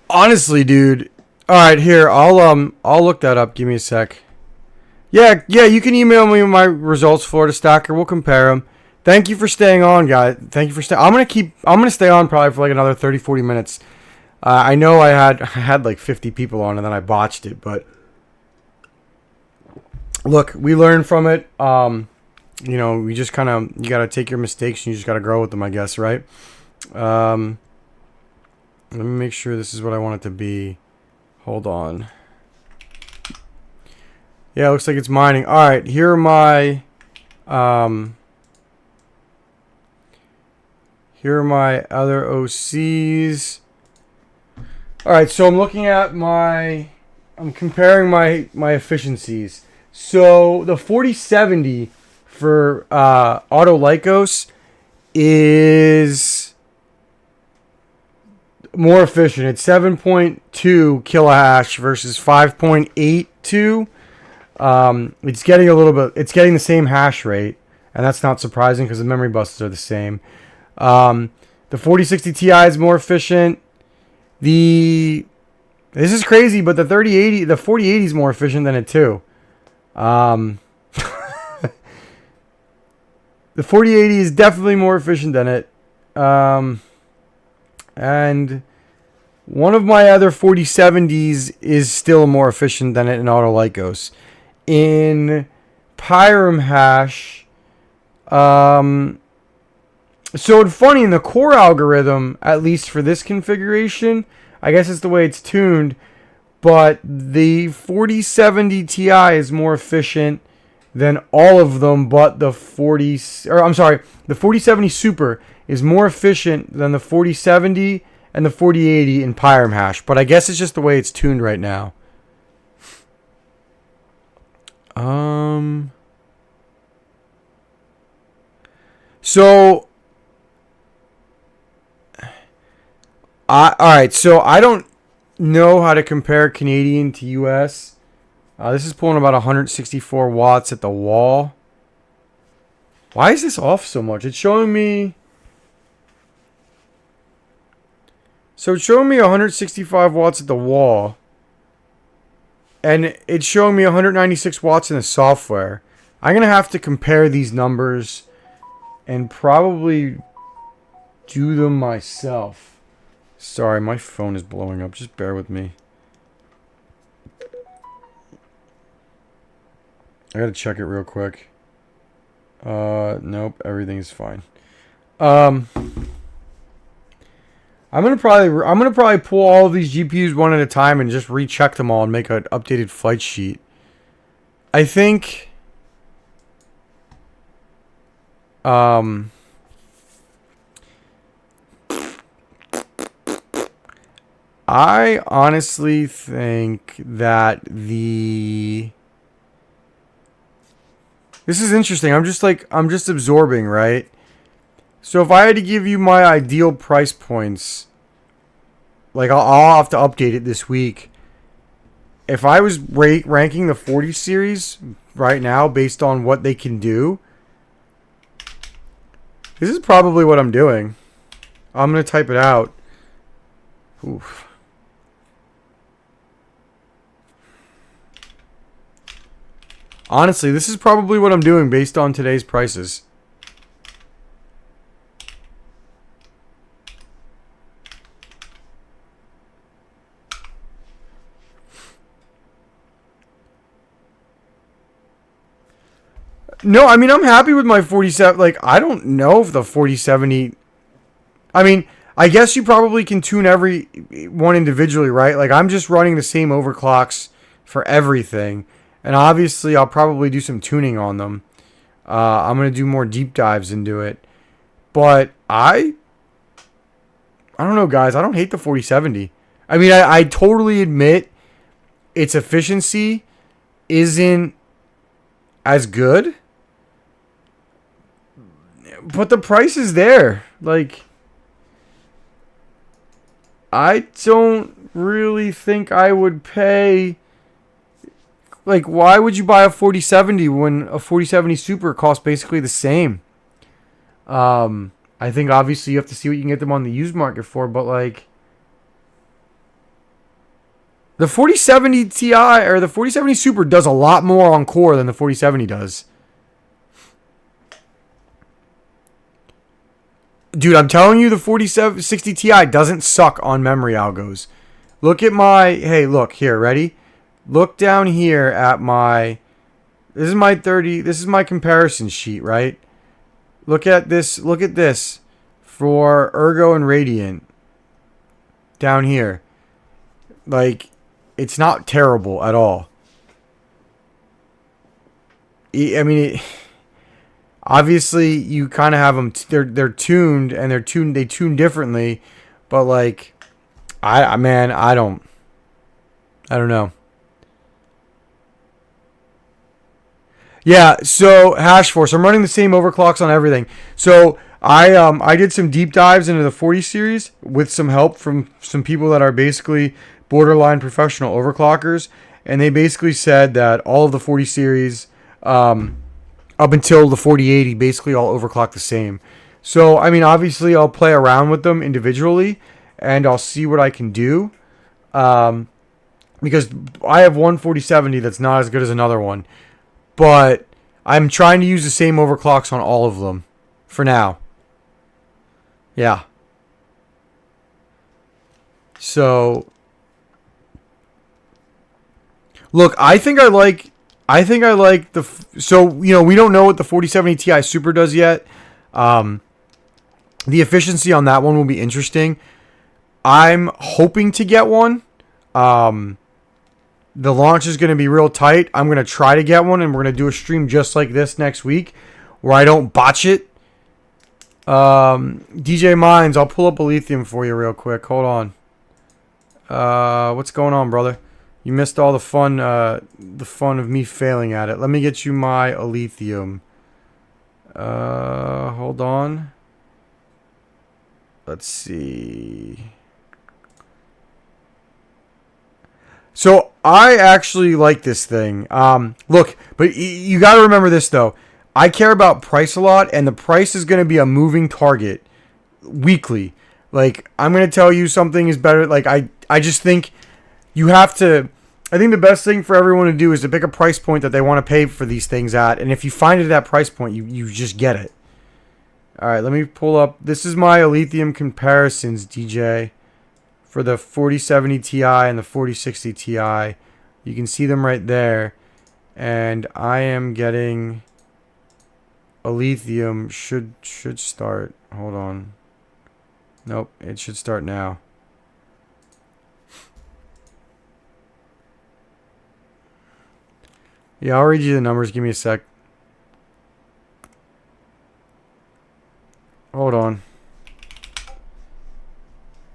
S1: Honestly, dude. All right, here. I'll look that up. Give me a sec. Yeah. You can email me my results, Florida Stacker. We'll compare them. Thank you for staying on, guys. Thank you for staying. I'm gonna stay on probably for like another 30-40 minutes. I know I had like 50 people on and then I botched it, but look, we learned from it. You know, we just kind of, you gotta take your mistakes and you just gotta grow with them, I guess, right? Let me make sure this is what I want it to be. Hold on. Yeah, it looks like it's mining. All right, here are my other OCs. All right, so I'm looking at I'm comparing my efficiencies. So the 4070 for Auto Lycos is more efficient. It's 7.2 kilohash versus 5.82. It's getting the same hash rate, and that's not surprising because the memory buses are the same. The 4060 Ti is more efficient. This is crazy, but the 4080 is more efficient than it too. The 4080 is definitely more efficient than it. And one of my other 4070s is still more efficient than it in Auto Lycos. In Pyrum Hash, so it's funny, in the core algorithm, at least for this configuration, I guess it's the way it's tuned, but the 4070 Ti is more efficient than all of them, but the 4070 Super is more efficient than the 4070 and the 4080 in Pyrum Hash, but I guess it's just the way it's tuned right now. So alright, so I don't know how to compare Canadian to US. This is pulling about 164 watts at the wall. Why is this off so much? It's showing me... So it's showing me 165 watts at the wall. And it's showing me 196 watts in the software. I'm going to have to compare these numbers and probably do them myself. Sorry, my phone is blowing up. Just bear with me. I got to check it real quick. Nope, everything's fine. Um, I'm gonna probably pull all of these GPUs one at a time and just recheck them all and make an updated flight sheet. I think. Um, I honestly think that this is interesting. I'm just absorbing, right? So if I had to give you my ideal price points, like I'll have to update it this week. If I was ranking the 40 series right now based on what they can do, this is probably what I'm doing. I'm going to type it out. Oof. Honestly, this is probably what I'm doing based on today's prices. No, I mean, I'm happy with my 47. Like, I don't know if the 4070. I mean, I guess you probably can tune every one individually, right? Like, I'm just running the same overclocks for everything. And obviously, I'll probably do some tuning on them. I'm going to do more deep dives into it. But I don't know, guys. I don't hate the 4070. I mean, I totally admit its efficiency isn't as good. But the price is there. Like, I don't really think I would pay. Like, why would you buy a 4070 when a 4070 Super costs basically the same? I think obviously you have to see what you can get them on the used market for, but like the 4070 Ti or the 4070 Super does a lot more on core than the 4070 does. Dude, I'm telling you, the 4060 Ti doesn't suck on memory algos. Look at my, hey, look here, ready? Look down here at my, this is my 30, this is my comparison sheet, right? Look at this for Ergo and Radiant down here. Like, it's not terrible at all. I mean, obviously you kind of have them. They're tuned and they tune differently, but like, I don't know. Yeah, so Hashforce, I'm running the same overclocks on everything. So I did some deep dives into the 40 series with some help from some people that are basically borderline professional overclockers, and they basically said that all of the 40 series up until the 4080 basically all overclock the same. So I mean, obviously I'll play around with them individually and I'll see what I can do. Because I have one 4070 that's not as good as another one. But I'm trying to use the same overclocks on all of them for now. Yeah. So look, I think I like the so you know, we don't know what the 4070 Ti Super does yet. The efficiency on that one will be interesting. I'm hoping to get one. The launch is going to be real tight. I'm going to try to get one, and we're going to do a stream just like this next week where I don't botch it. DJ Mines, I'll pull up a lithium for you real quick. Hold on. What's going on, brother? You missed all the fun of me failing at it. Let me get you my lithium. Hold on. Let's see. So I actually like this thing. Look, but you got to remember this though. I care about price a lot, and the price is going to be a moving target weekly. Like, I'm going to tell you something is better. Like, I just think you have to. I think the best thing for everyone to do is to pick a price point that they want to pay for these things at, and if you find it at that price point, you just get it. All right, let me pull up. This is my lithium comparisons, DJ. For the 4070 Ti and the 4060 Ti. You can see them right there. And I am getting a lithium should start. Hold on. Nope, it should start now. Yeah, I'll read you the numbers. Give me a sec. Hold on.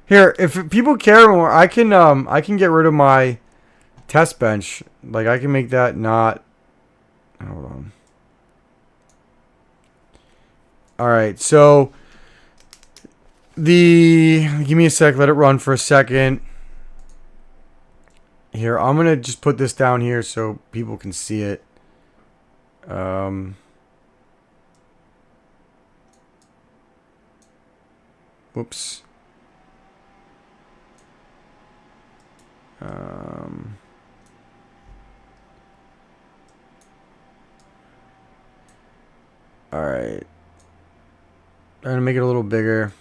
S1: Here, if people care more, I can get rid of my test bench. Like, I can make that not... Hold on. Alright, so... Give me a sec. Let it run for a second. Here, I'm going to just put this down here so people can see it. Whoops. Alright. I'm going to make it a little bigger.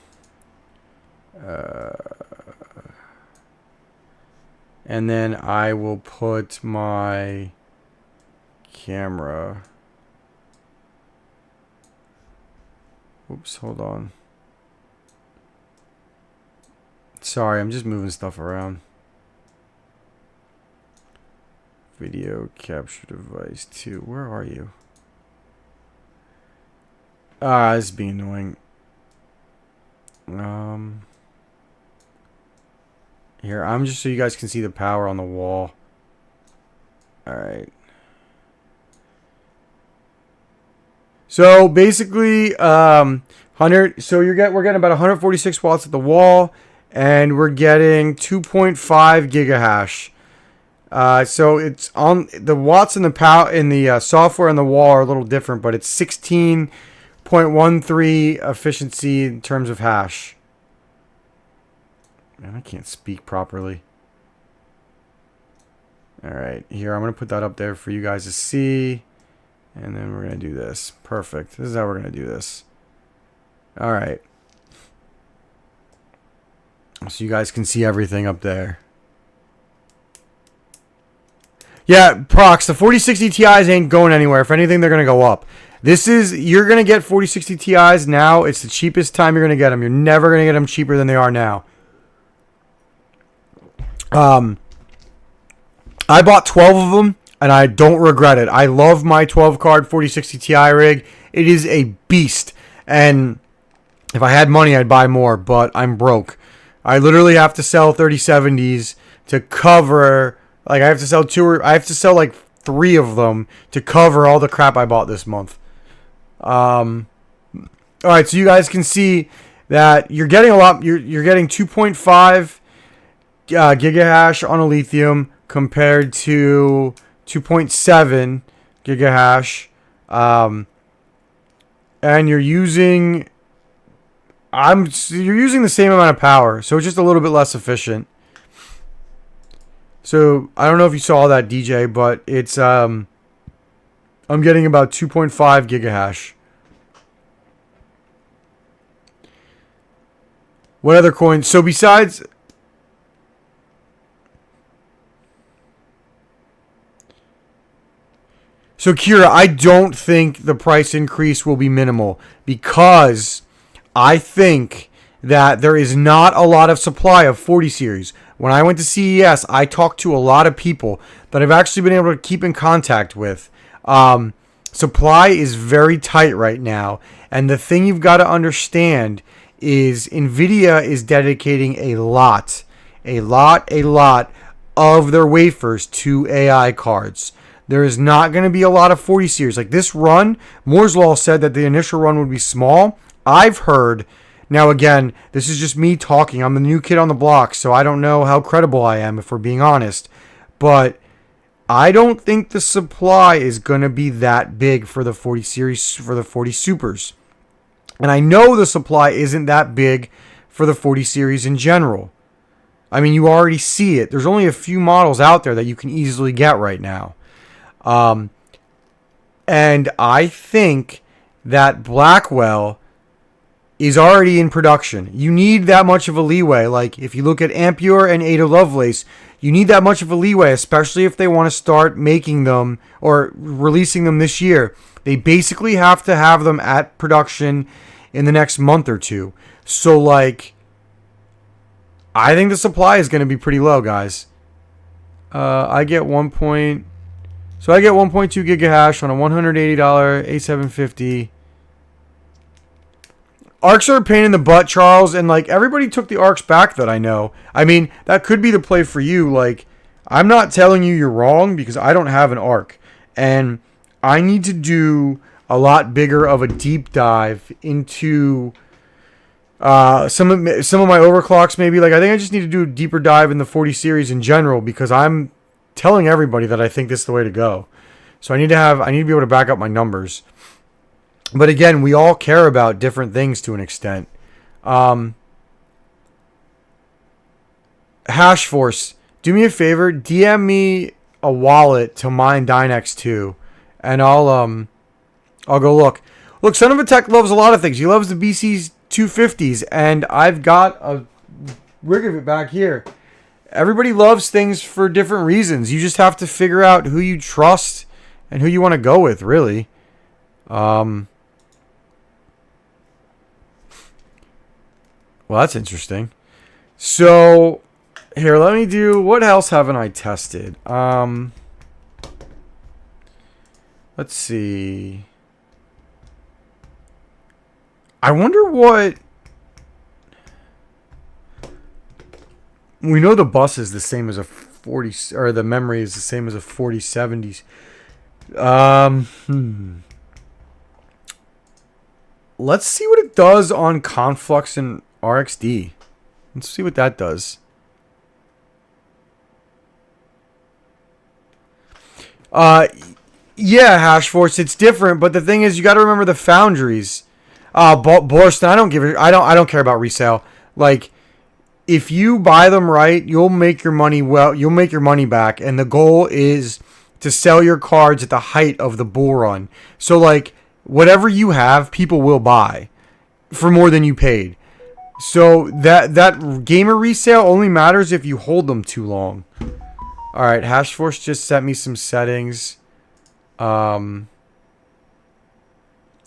S1: And then I will put my camera. Oops, hold on. Sorry, I'm just moving stuff around. Video capture device 2. Where are you? Ah, this is being annoying. Here, I'm just so you guys can see the power on the wall. Alright. So basically, 100. So we're getting about 146 watts at the wall, and we're getting 2.5 gigahash. So it's on the watts in the software on the wall are a little different, but it's 16.13 efficiency in terms of hash. Man, I can't speak properly. Alright, here, I'm going to put that up there for you guys to see. And then we're going to do this. Perfect. This is how we're going to do this. Alright. So you guys can see everything up there. Yeah, Prox, the 4060 Ti's ain't going anywhere. If anything, they're going to go up. You're going to get 4060 Ti's now. It's the cheapest time you're going to get them. You're never going to get them cheaper than they are now. I bought 12 of them, and I don't regret it. I love my 12 card 4060 Ti rig. It is a beast, and if I had money, I'd buy more, but I'm broke. I literally have to sell 3070s to cover, like I have to sell like 3 of them to cover all the crap I bought this month. Alright, so you guys can see that you're getting a lot, you're getting 2.5 gigahash on a lithium compared to 2.7 gigahash, and you're using the same amount of power, so it's just a little bit less efficient. So I don't know if you saw that, DJ, but it's I'm getting about 2.5 gigahash. What other coins? So besides... So, Kira, I don't think the price increase will be minimal because I think that there is not a lot of supply of 40 series. When I went to CES, I talked to a lot of people that I've actually been able to keep in contact with. Supply is very tight right now, and the thing you've got to understand is NVIDIA is dedicating a lot of their wafers to AI cards. There is not going to be a lot of 40 series. Like this run, Moore's Law said that the initial run would be small. I've heard, now again, this is just me talking. I'm the new kid on the block, so I don't know how credible I am, if we're being honest. But I don't think the supply is going to be that big for the 40 series, for the 40 supers. And I know the supply isn't that big for the 40 series in general. I mean, you already see it. There's only a few models out there that you can easily get right now. And I think that Blackwell is already in production. You need that much of a leeway. Like if you look at Ampere and Ada Lovelace, you need that much of a leeway, especially if they want to start making them or releasing them this year. They basically have to have them at production in the next month or two. So, like, I think the supply is going to be pretty low, guys. I get 1.2 gigahash on a $180 A750. Arcs are a pain in the butt, Charles, and like everybody took the arcs back that I know. I mean, that could be the play for you. Like, I'm not telling you you're wrong because I don't have an arc, and I need to do a lot bigger of a deep dive into some of my overclocks. Maybe like I think I just need to do a deeper dive in the 40 series in general because I'm telling everybody that I think this is the way to go. So I need to be able to back up my numbers. But again, we all care about different things to an extent. Hashforce, do me a favor, DM me a wallet to mine Dynex 2, and I'll go look. Look, Son of a Tech loves a lot of things. He loves the BC's 250s, and I've got a rig of it back here. Everybody loves things for different reasons. You just have to figure out who you trust and who you want to go with, really. Well, that's interesting. So, here, let me do... What else haven't I tested? Let's see. I wonder what... We know the bus is the same as a 40... Or the memory is the same as a 4070s. Let's see what it does on Conflux and RXD. Let's see what that does. Yeah, Hashforce, it's different, but the thing is, you got to remember the foundries. Borston, I don't care about resale. Like, if you buy them right, you'll make your money you'll make your money back, and the goal is to sell your cards at the height of the bull run. So, like, whatever you have, people will buy for more than you paid. So that gamer resale only matters if you hold them too long. All right, Hashforce just sent me some settings. I'm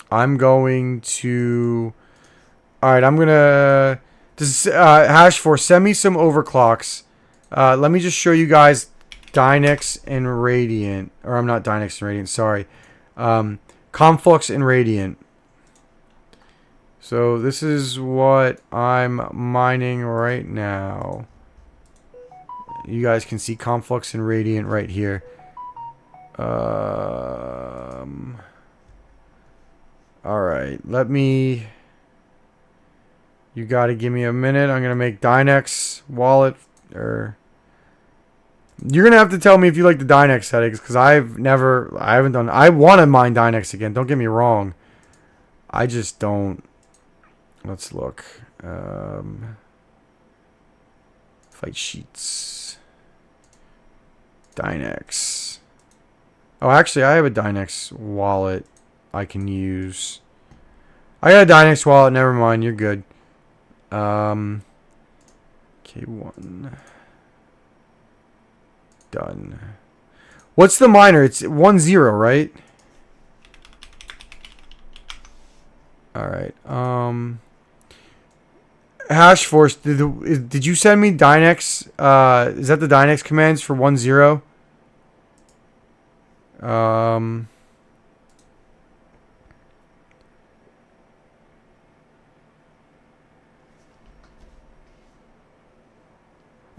S1: going to... All right, I'm going to... Hashforce, send me some overclocks. Let me just show you guys Dynex and Radiant. Or I'm not Dynex and Radiant, sorry. Conflux and Radiant. So this is what I'm mining right now. You guys can see Conflux and Radiant right here. Alright, let me... You gotta give me a minute. I'm gonna make Dynex wallet, or... You're gonna have to tell me if you like the Dynex settings, because I haven't done... I want to mine Dynex again, don't get me wrong. I just don't... Let's look. Fight sheets. Dynex. Oh, actually, I have a Dynex wallet I can use. I got a Dynex wallet. Never mind. You're good. K1. Done. What's the miner? It's 1-0, right? Alright. Hashforce, did you send me Dynex? Is that the Dynex commands for 1-0?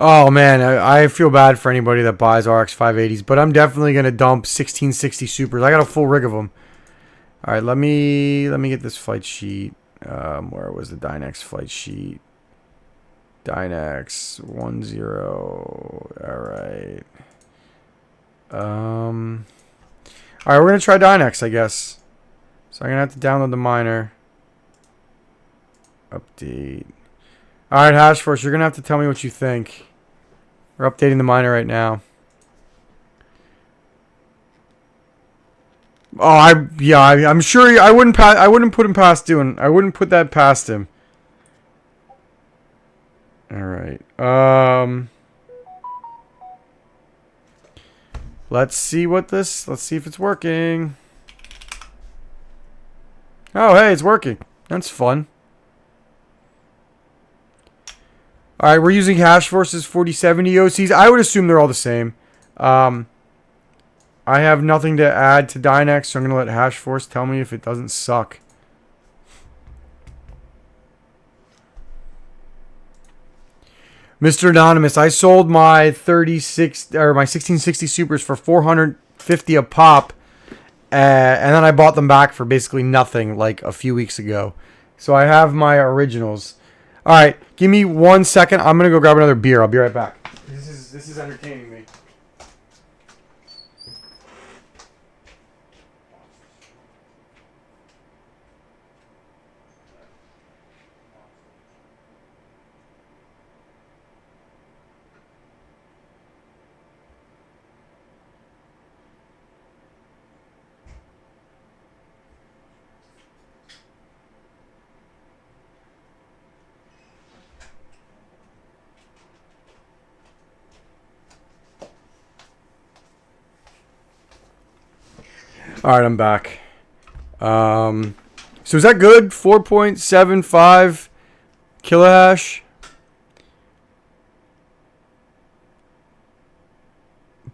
S1: Oh man, I feel bad for anybody that buys RX 580s, but I'm definitely gonna dump 1660 supers. I got a full rig of them. All right, let me get this flight sheet. Where was the Dynex flight sheet? Dynex 1-0. All right. All right, we're gonna try Dynex, I guess. So I'm gonna have to download the miner. Update. All right, Hashforce, you're gonna have to tell me what you think. We're updating the miner right now. Oh, I'm sure I wouldn't put him past doing. I wouldn't put that past him. All right. Let's see if it's working. Oh, hey, it's working. That's fun. All right, we're using Hashforce's 4070 OCs. I would assume they're all the same. I have nothing to add to Dynex, so I'm going to let Hashforce tell me if it doesn't suck. Mr. Anonymous, I sold my 1660 Supers for $450 a pop, and then I bought them back for basically nothing like a few weeks ago. So I have my originals. All right, give me 1 second. I'm gonna go grab another beer. I'll be right back. This is entertaining me. All right, I'm back. So is that good? 4.75 kilohash.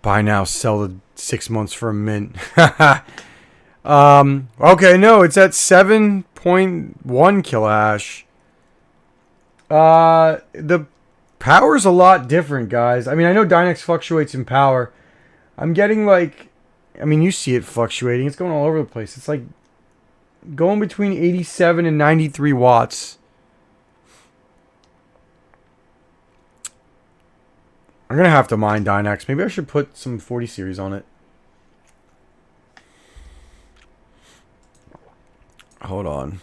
S1: Buy now, sell in 6 months for a mint. Okay, no, it's at 7.1 kilohash. The power's a lot different, guys. I mean, I know Dynex fluctuates in power. I'm getting like, I mean, you see it fluctuating. It's going all over the place. It's like going between 87 and 93 watts. I'm going to have to mine Dynex. Maybe I should put some 40 series on it. Hold on.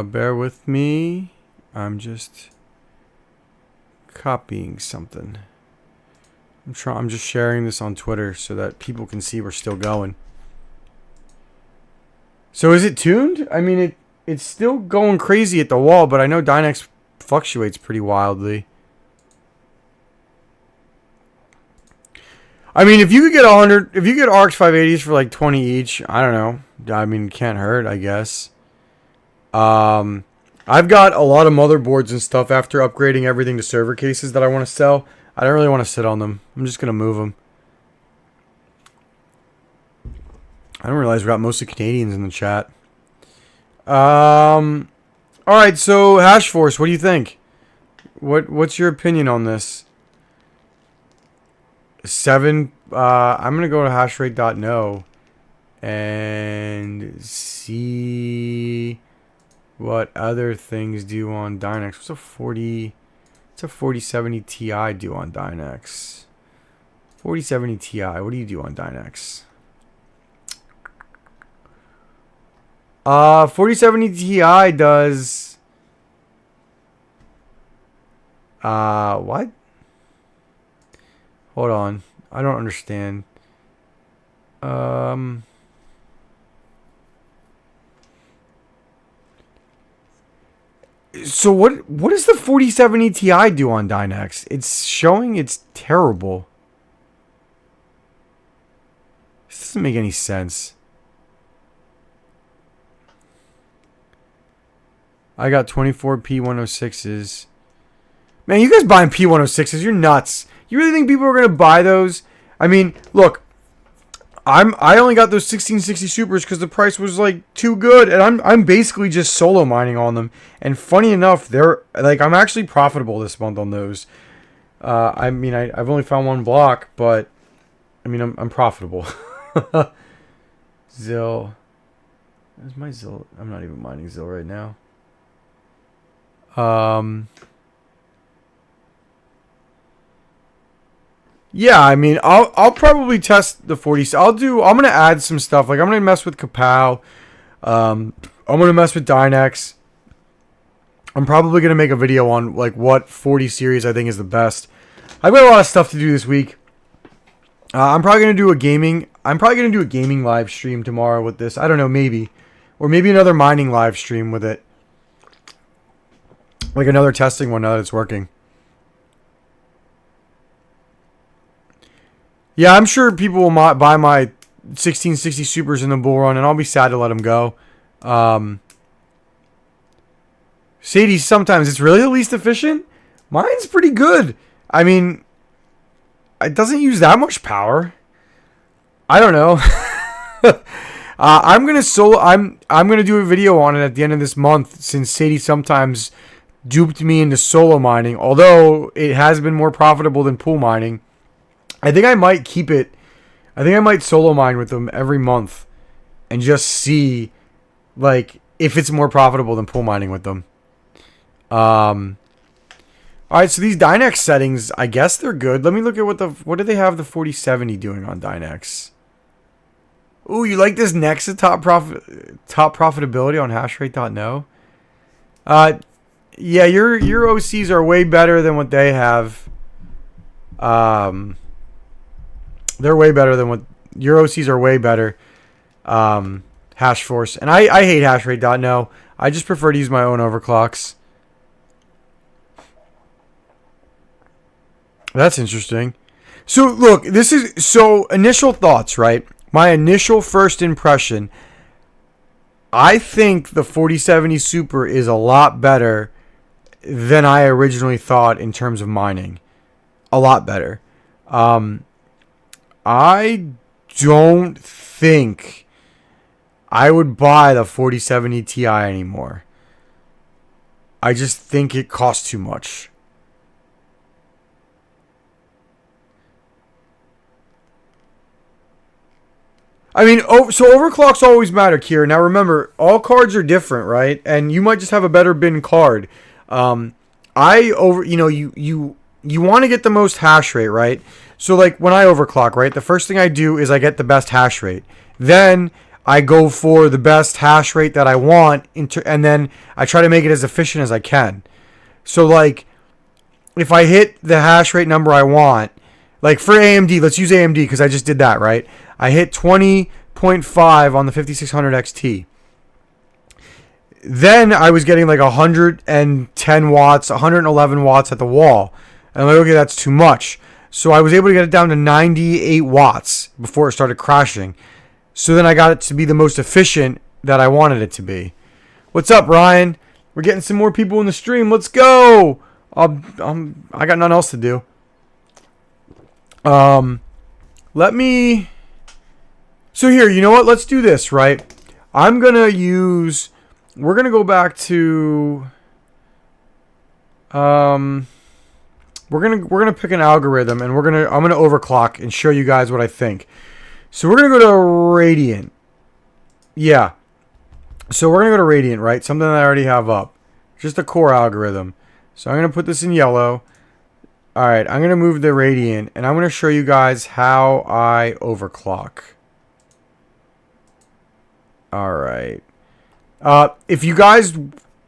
S1: Bear with me. I'm just copying something. I'm just sharing this on Twitter so that people can see we're still going. So is it tuned? I mean, it's still going crazy at the wall, but I know Dynex fluctuates pretty wildly. I mean, if you could get 100, if you get RX 580s for like 20 each, I don't know. I mean, can't hurt, I guess. I've got a lot of motherboards and stuff after upgrading everything to server cases that I want to sell. I don't really want to sit on them. I'm just going to move them. I don't realize we got mostly Canadians in the chat. Alright, so Hashforce, what do you think? What's your opinion on this? 7, I'm going to go to hashrate.no and see what other things do on Dynex. What's a 4070 Ti do on Dynex? 4070 Ti, what do you do on Dynex? 4070 Ti does what? Hold on. I don't understand. So what does the 4070 Ti do on Dynex? It's showing it's terrible. This doesn't make any sense. I got 24 P106s. Man, you guys buying P106s, you're nuts. You really think people are going to buy those? I mean, look, I only got those 1660 Supers because the price was like too good, and I'm basically just solo mining on them. And funny enough, they're like, I'm actually profitable this month on those. I mean, I've only found one block, but I mean, I'm profitable. Zill, where's my Zill? I'm not even mining Zill right now. Yeah, I mean, I'll probably test the 40. I'm gonna add some stuff. Like I'm gonna mess with Kapow. I'm gonna mess with Dynex. I'm probably going to make a video on like what 40 series I think is the best. I've got a lot of stuff to do this week. I'm probably going to do a gaming. I'm probably going to do a gaming live stream tomorrow with this. I don't know, maybe. Or maybe another mining live stream with it. Like another testing one now that it's working. Yeah, I'm sure people will buy my 1660 supers in the bull run, and I'll be sad to let them go. Sadie, sometimes it's really the least efficient. Mine's pretty good. I mean, it doesn't use that much power. I don't know. I'm gonna do a video on it at the end of this month, since Sadie sometimes duped me into solo mining. Although it has been more profitable than pool mining, I think I might keep it. I think I might solo mine with them every month, and just see, like, if it's more profitable than pool mining with them. All right, so these Dynex settings, I guess they're good. Let me look at what do they have the 4070 doing on Dynex. Ooh, you like this Nexa top profitability on hashrate.no? Yeah, your OCs are way better than what they have. They're way better than what your OCs are way better. Hashforce, and I hate hashrate.no. I just prefer to use my own overclocks. That's interesting. So look, initial thoughts, right? My initial first impression, I think the 4070 Super is a lot better than I originally thought in terms of mining. A lot better. I don't think I would buy the 4070 Ti anymore. I just think it costs too much. I mean, so overclocks always matter, Kira. Now remember, all cards are different, right? And you might just have a better bin card. You want to get the most hash rate, right? So like when I overclock, right, the first thing I do is I get the best hash rate. Then I go for the best hash rate that I want, and then I try to make it as efficient as I can. So like, if I hit the hash rate number I want, like for AMD, let's use AMD because I just did that, right? I hit 20.5 on the 5600 XT. Then I was getting like 110 watts, 111 watts at the wall. And I'm like, okay, that's too much. So I was able to get it down to 98 watts before it started crashing. So then I got it to be the most efficient that I wanted it to be. What's up, Ryan? We're getting some more people in the stream. Let's go. I got nothing else to do. So here, you know what? Let's do this, right? We're going to go back to, we're going to pick an algorithm, and I'm going to overclock and show you guys what I think. So we're going to go to Radiant. Yeah. So we're going to go to Radiant, right? Something that I already have up. Just a core algorithm. So I'm going to put this in yellow. All right, I'm going to move the Radiant, and I'm going to show you guys how I overclock. All right. If you guys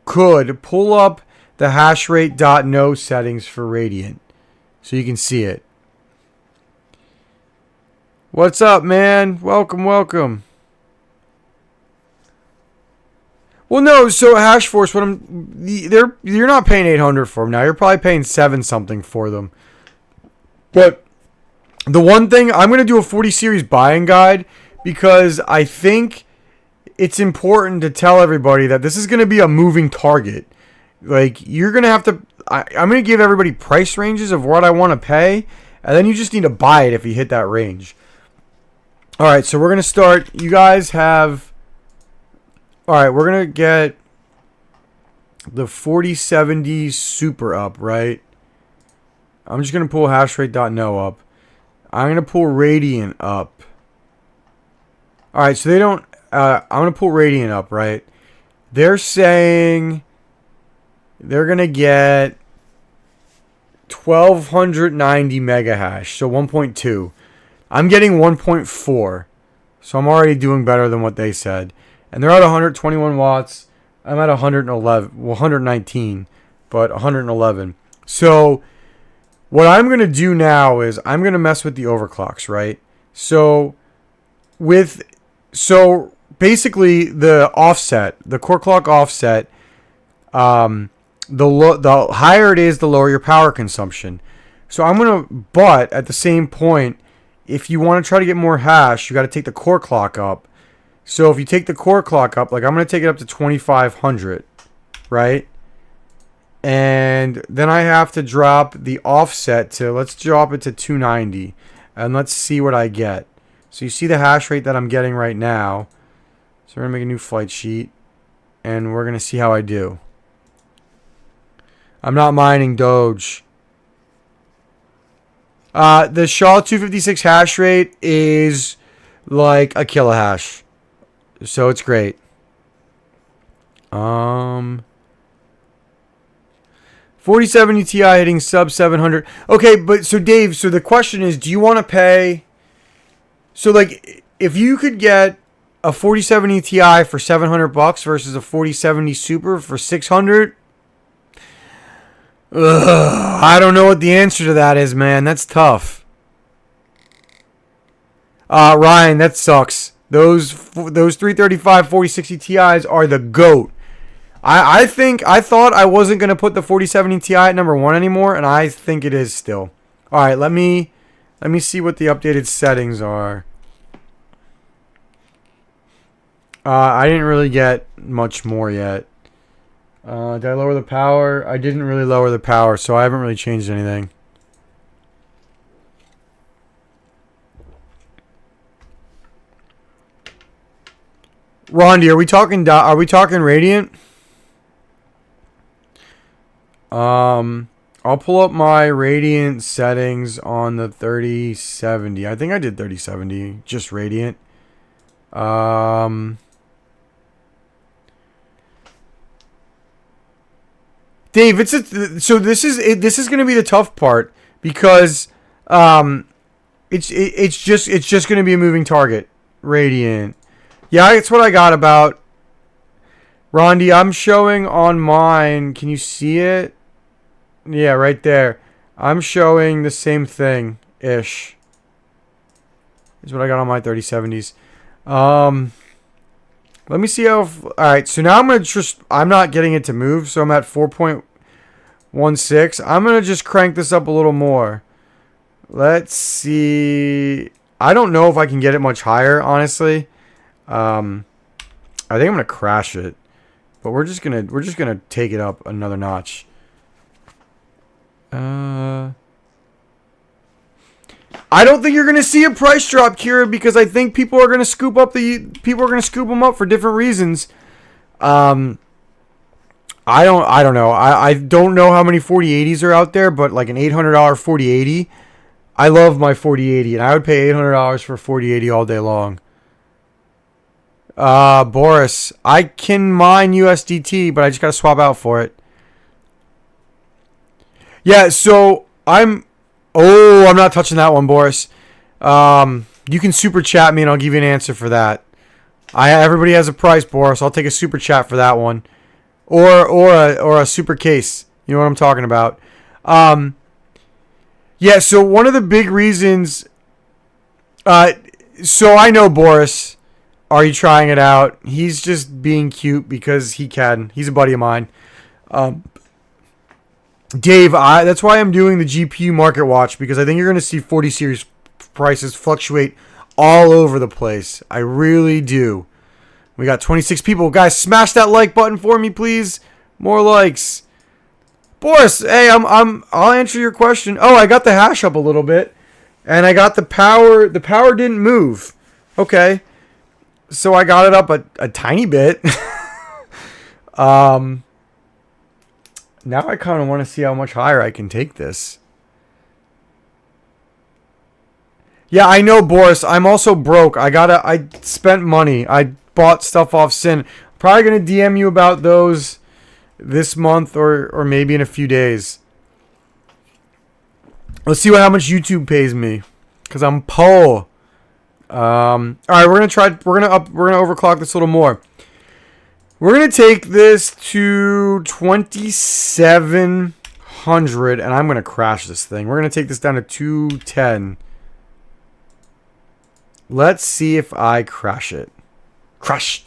S1: could, pull up the hashrate.no settings for Radiant so you can see it. What's up, man? Welcome, welcome. Well, no, so Hashforce, you're not paying 800 for them now. You're probably paying 7 something for them. But the one thing, I'm going to do a 40 series buying guide because I think it's important to tell everybody that this is going to be a moving target. Like, you're going to have to, I'm going to give everybody price ranges of what I want to pay, and then you just need to buy it if you hit that range. All right, so we're going to start. You guys have, all right, we're going to get the 4070 Super up, right? I'm just going to pull hashrate.no up. I'm going to pull Radiant up. All right, so they don't, I'm going to pull Radiant up, right? They're saying they're going to get 1290 mega hash, so 1.2. I'm getting 1.4, so I'm already doing better than what they said. And they're at 121 watts. I'm at 111, well, 119, but 111. So what I'm going to do now is I'm going to mess with the overclocks, right? So basically the offset, the core clock offset, the higher it is, the lower your power consumption. So I'm going to, but at the same point, if you want to try to get more hash, you got to take the core clock up. So if you take the core clock up, like I'm going to take it up to 2500, right? And then I have to drop the offset to, let's drop it to 290. And let's see what I get. So you see the hash rate that I'm getting right now. So we're going to make a new flight sheet. And we're going to see how I do. I'm not mining Doge. The SHA 256 hash rate is like a kilohash. So it's great. 4070 Ti hitting sub 700. Okay, but so Dave, so the question is, do you want to pay? So like, if you could get a 4070 Ti for $700 versus a 4070 Super for 600, I don't know what the answer to that is, man. That's tough. Ryan, that sucks. Those 335 4060 Ti's are the GOAT. I thought I wasn't going to put the 4070 Ti at number 1 anymore, and I think it is still. All right, let me see what the updated settings are. I didn't really get much more yet. Did I lower the power? I didn't really lower the power, so I haven't really changed anything. Rondi, are we talking Radiant? I'll pull up my Radiant settings on the 3070. I think I did 3070, just Radiant. Dave, so this is going to be the tough part because it's just going to be a moving target. Radiant. Yeah, it's what I got about. Rondi, I'm showing on mine. Can you see it? Yeah, right there. I'm showing the same thing ish. Is what I got on my 3070s. Let me see how. All right, so now I'm not getting it to move, so I'm at 4.16. I'm gonna just crank this up a little more. Let's see. I don't know if I can get it much higher, honestly. I think I'm gonna crash it, but we're just gonna take it up another notch. I don't think you're gonna see a price drop, Kira, because I think people are gonna scoop them up for different reasons. I don't know. I don't know how many 4080s are out there, but like an $800 4080, I love my 4080, and I would pay $800 for a 4080 all day long. Boris, I can mine USDT, but I just gotta swap out for it. Yeah, so I'm not touching that one, Boris. You can super chat me and I'll give you an answer for that. Everybody has a price, Boris. I'll take a super chat for that one, or a super case. You know what I'm talking about. Yeah. So one of the big reasons. So I know Boris. Are you trying it out? He's just being cute because he can. He's a buddy of mine. Dave, that's why I'm doing the GPU market watch, because I think you're going to see 40 series prices fluctuate all over the place. I really do. We got 26 people. Guys, smash that like button for me, please. More likes. Boris, hey, I'll answer your question. Oh, I got the hash up a little bit, and I got the power. The power didn't move. Okay. So I got it up a tiny bit. Now I kind of want to see how much higher I can take this. Yeah, I know, Boris. I'm also broke. I spent money. I bought stuff off Sin. Probably going to DM you about those this month or maybe in a few days. Let's see how much YouTube pays me, because I'm poor. All right, we're gonna overclock this a little more. We're going to take this to 2,700, and I'm going to crash this thing. We're going to take this down to 210. Let's see if I crash it. Crash.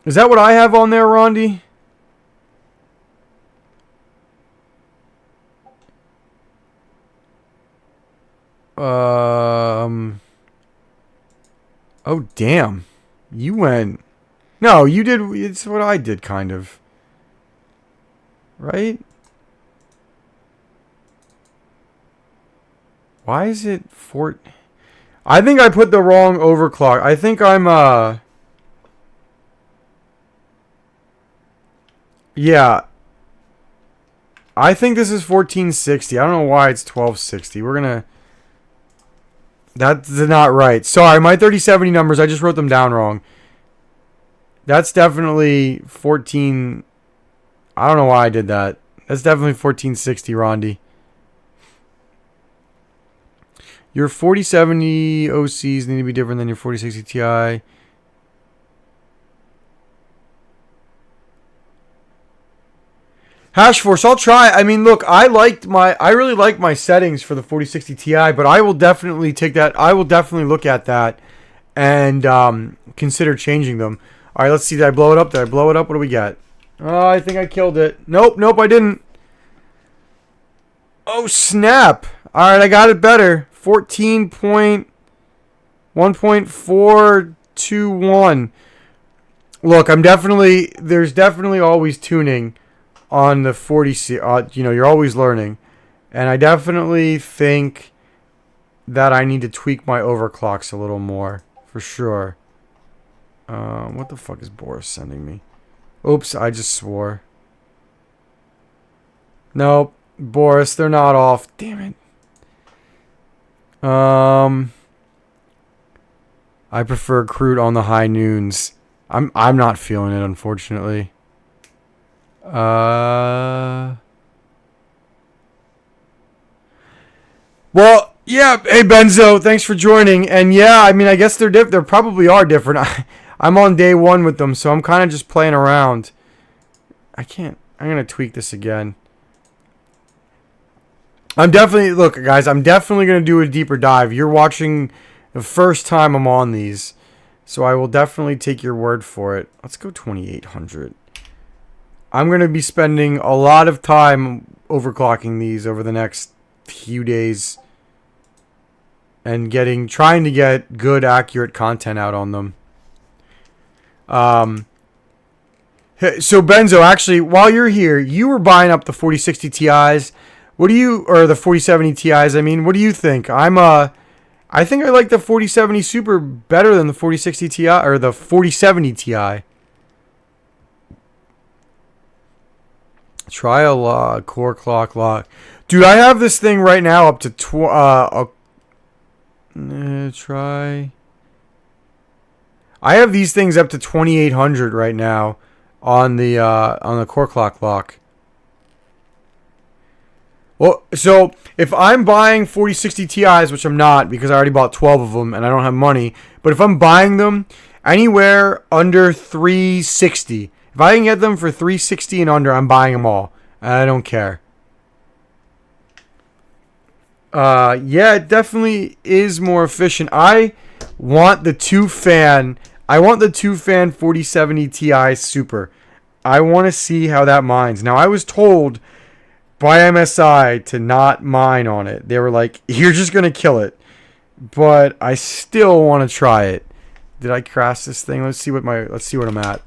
S1: Is that what I have on there, Rondi? Oh, damn. You went... No, you did... It's what I did, kind of. Right? Why is it... I think I put the wrong overclock. I think I'm, Yeah. I think this is 1460. I don't know why it's 1260. We're gonna... That's not right. Sorry, my 3070 numbers, I just wrote them down wrong. That's definitely 14... I don't know why I did that. That's definitely 1460, Rondi. Your 4070 OCs need to be different than your 4060 Ti. Hashforce, I'll try. I mean, look, I really like my settings for the 4060 Ti, but I will definitely take that. I will definitely look at that and consider changing them. All right, let's see. Did I blow it up? Did I blow it up? What do we got? Oh, I think I killed it. Nope, I didn't. Oh, snap. All right, I got it better. 14.1.421. Look, there's definitely always tuning on the 40C. You're always learning. And I definitely think that I need to tweak my overclocks a little more, for sure. What the fuck is Boris sending me? Oops, I just swore. Nope, Boris, they're not off. Damn it. I prefer crude on the high noons. I'm not feeling it, unfortunately. Well, yeah. Hey, Benzo, thanks for joining. And yeah, I mean, I guess they're they probably are different. I'm on day one with them, so I'm kind of just playing around. I'm gonna tweak this again. Look, guys, I'm definitely gonna do a deeper dive. You're watching the first time I'm on these, so I will definitely take your word for it. Let's go 2800. I'm going to be spending a lot of time overclocking these over the next few days and trying to get good, accurate content out on them. So Benzo, actually, while you're here, you were buying up the 4060 Ti's. Or the 4070 Ti's, I mean, what do you think? I think I like the 4070 Super better than the 4060 Ti or the 4070 Ti. Try a core clock lock. Dude, I have this thing right now up to try. I have these things up to 2800 right now on the core clock lock. Well, so if I'm buying 4060 Ti's, which I'm not because I already bought 12 of them and I don't have money, but if I'm buying them anywhere under 360, if I can get them for 360 and under, I'm buying them all. I don't care. Yeah, it definitely is more efficient. I want the two-fan 4070 Ti Super. I want to see how that mines. Now, I was told by MSI to not mine on it. They were like, you're just going to kill it. But I still want to try it. Did I crash this thing? Let's see what I'm at.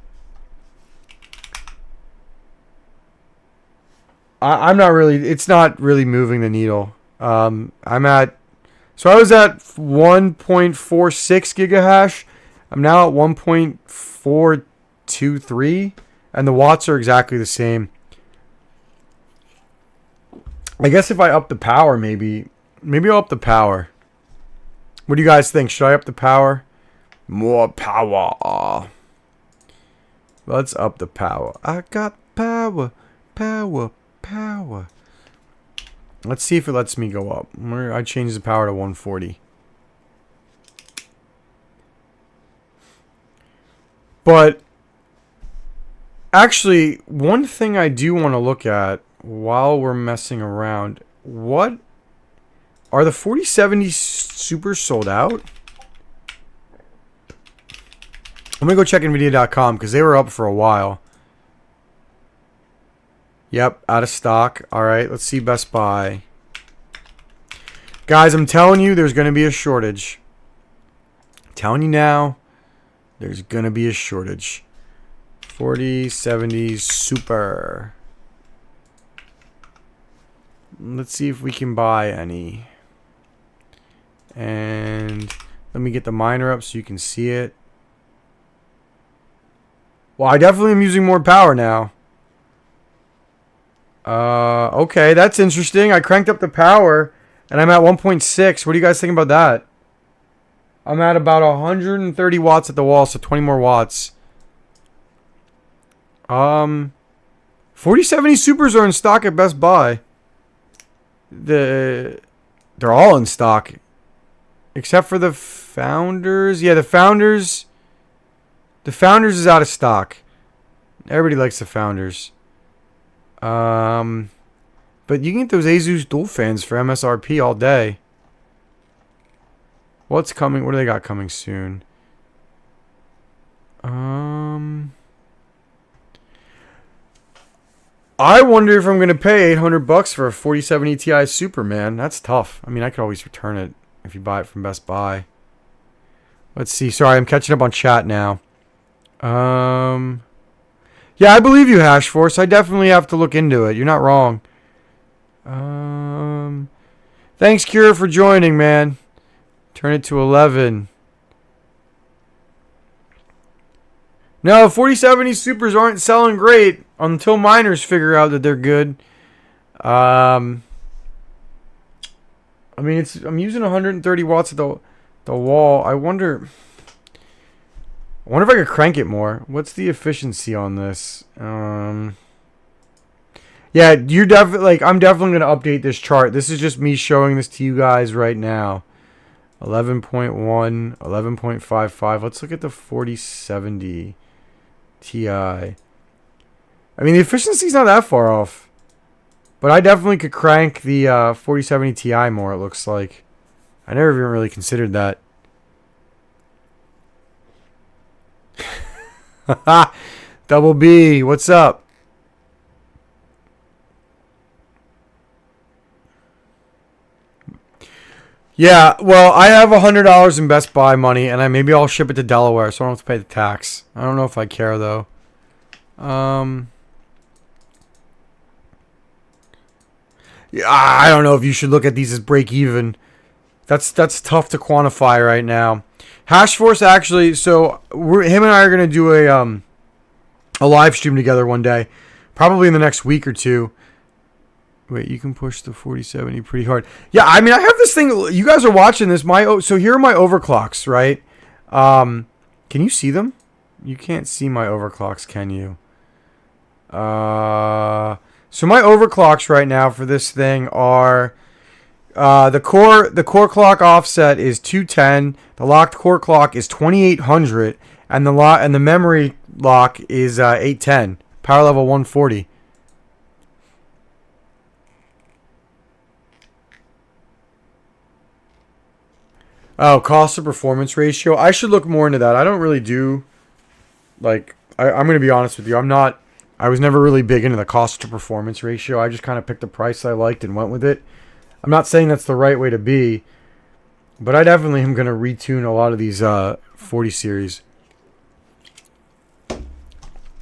S1: It's not really moving the needle. So I was at 1.46 gigahash. I'm now at 1.423, and the watts are exactly the same. I guess if I up the power, maybe I'll up the power. What do you guys think? Should I up the power? More power. Let's up the power. I got power. Let's see if it lets me go up. I changed the power to 140. But actually, one thing I do want to look at while we're messing around, what are the 4070 Super sold out? I'm going to go check Nvidia.com because they were up for a while. Yep, out of stock. All right, let's see Best Buy. Guys, I'm telling you, there's going to be a shortage. I'm telling you now, there's going to be a shortage. 4070 Super. Let's see if we can buy any. And let me get the miner up so you can see it. Well, I definitely am using more power now. Okay, that's interesting. I cranked up the power, and I'm at 1.6. What do you guys think about that? I'm at about 130 watts at the wall, so 20 more watts. 4070 Supers are in stock at Best Buy. They're all in stock, except for the Founders. Yeah, the Founders. The Founders is out of stock. Everybody likes the Founders. But you can get those Asus dual fans for MSRP all day. What's coming? What do they got coming soon? I wonder if I'm going to pay $800 for a 4070 Ti Super, man. That's tough. I mean, I could always return it if you buy it from Best Buy. Let's see. Sorry, I'm catching up on chat now. Yeah, I believe you, Hashforce. I definitely have to look into it. You're not wrong. Thanks, Kira, for joining, man. Turn it to 11. No, 4070 Supers aren't selling great until miners figure out that they're good. I mean, I'm using 130 watts at the wall. I wonder if I could crank it more. What's the efficiency on this? Yeah, you're definitely I'm definitely gonna update this chart. This is just me showing this to you guys right now. 11.1, 11.55. Let's look at the 4070 Ti. I mean, the efficiency's not that far off, but I definitely could crank the 4070 Ti more. It looks like I never even really considered that. Double B, what's up? Yeah, well, I have $100 in Best Buy money, and maybe I'll ship it to Delaware, so I don't have to pay the tax. I don't know if I care though. Yeah, I don't know if you should look at these as break even. That's tough to quantify right now. Hashforce actually, so him and I are gonna do a live stream together one day, probably in the next week or two. Wait, you can push the 4070 pretty hard. Yeah, I mean, I have this thing. You guys are watching this. So here are my overclocks, right? Can you see them? You can't see my overclocks, can you? So my overclocks right now for this thing are the core clock offset is 210. The locked core clock is 2800, and the memory lock is 810. Power level 140. Oh, cost to performance ratio. I should look more into that. I don't really do, I'm going to be honest with you. I was never really big into the cost to performance ratio. I just kind of picked the price I liked and went with it. I'm not saying that's the right way to be, but I definitely am going to retune a lot of these 40 series.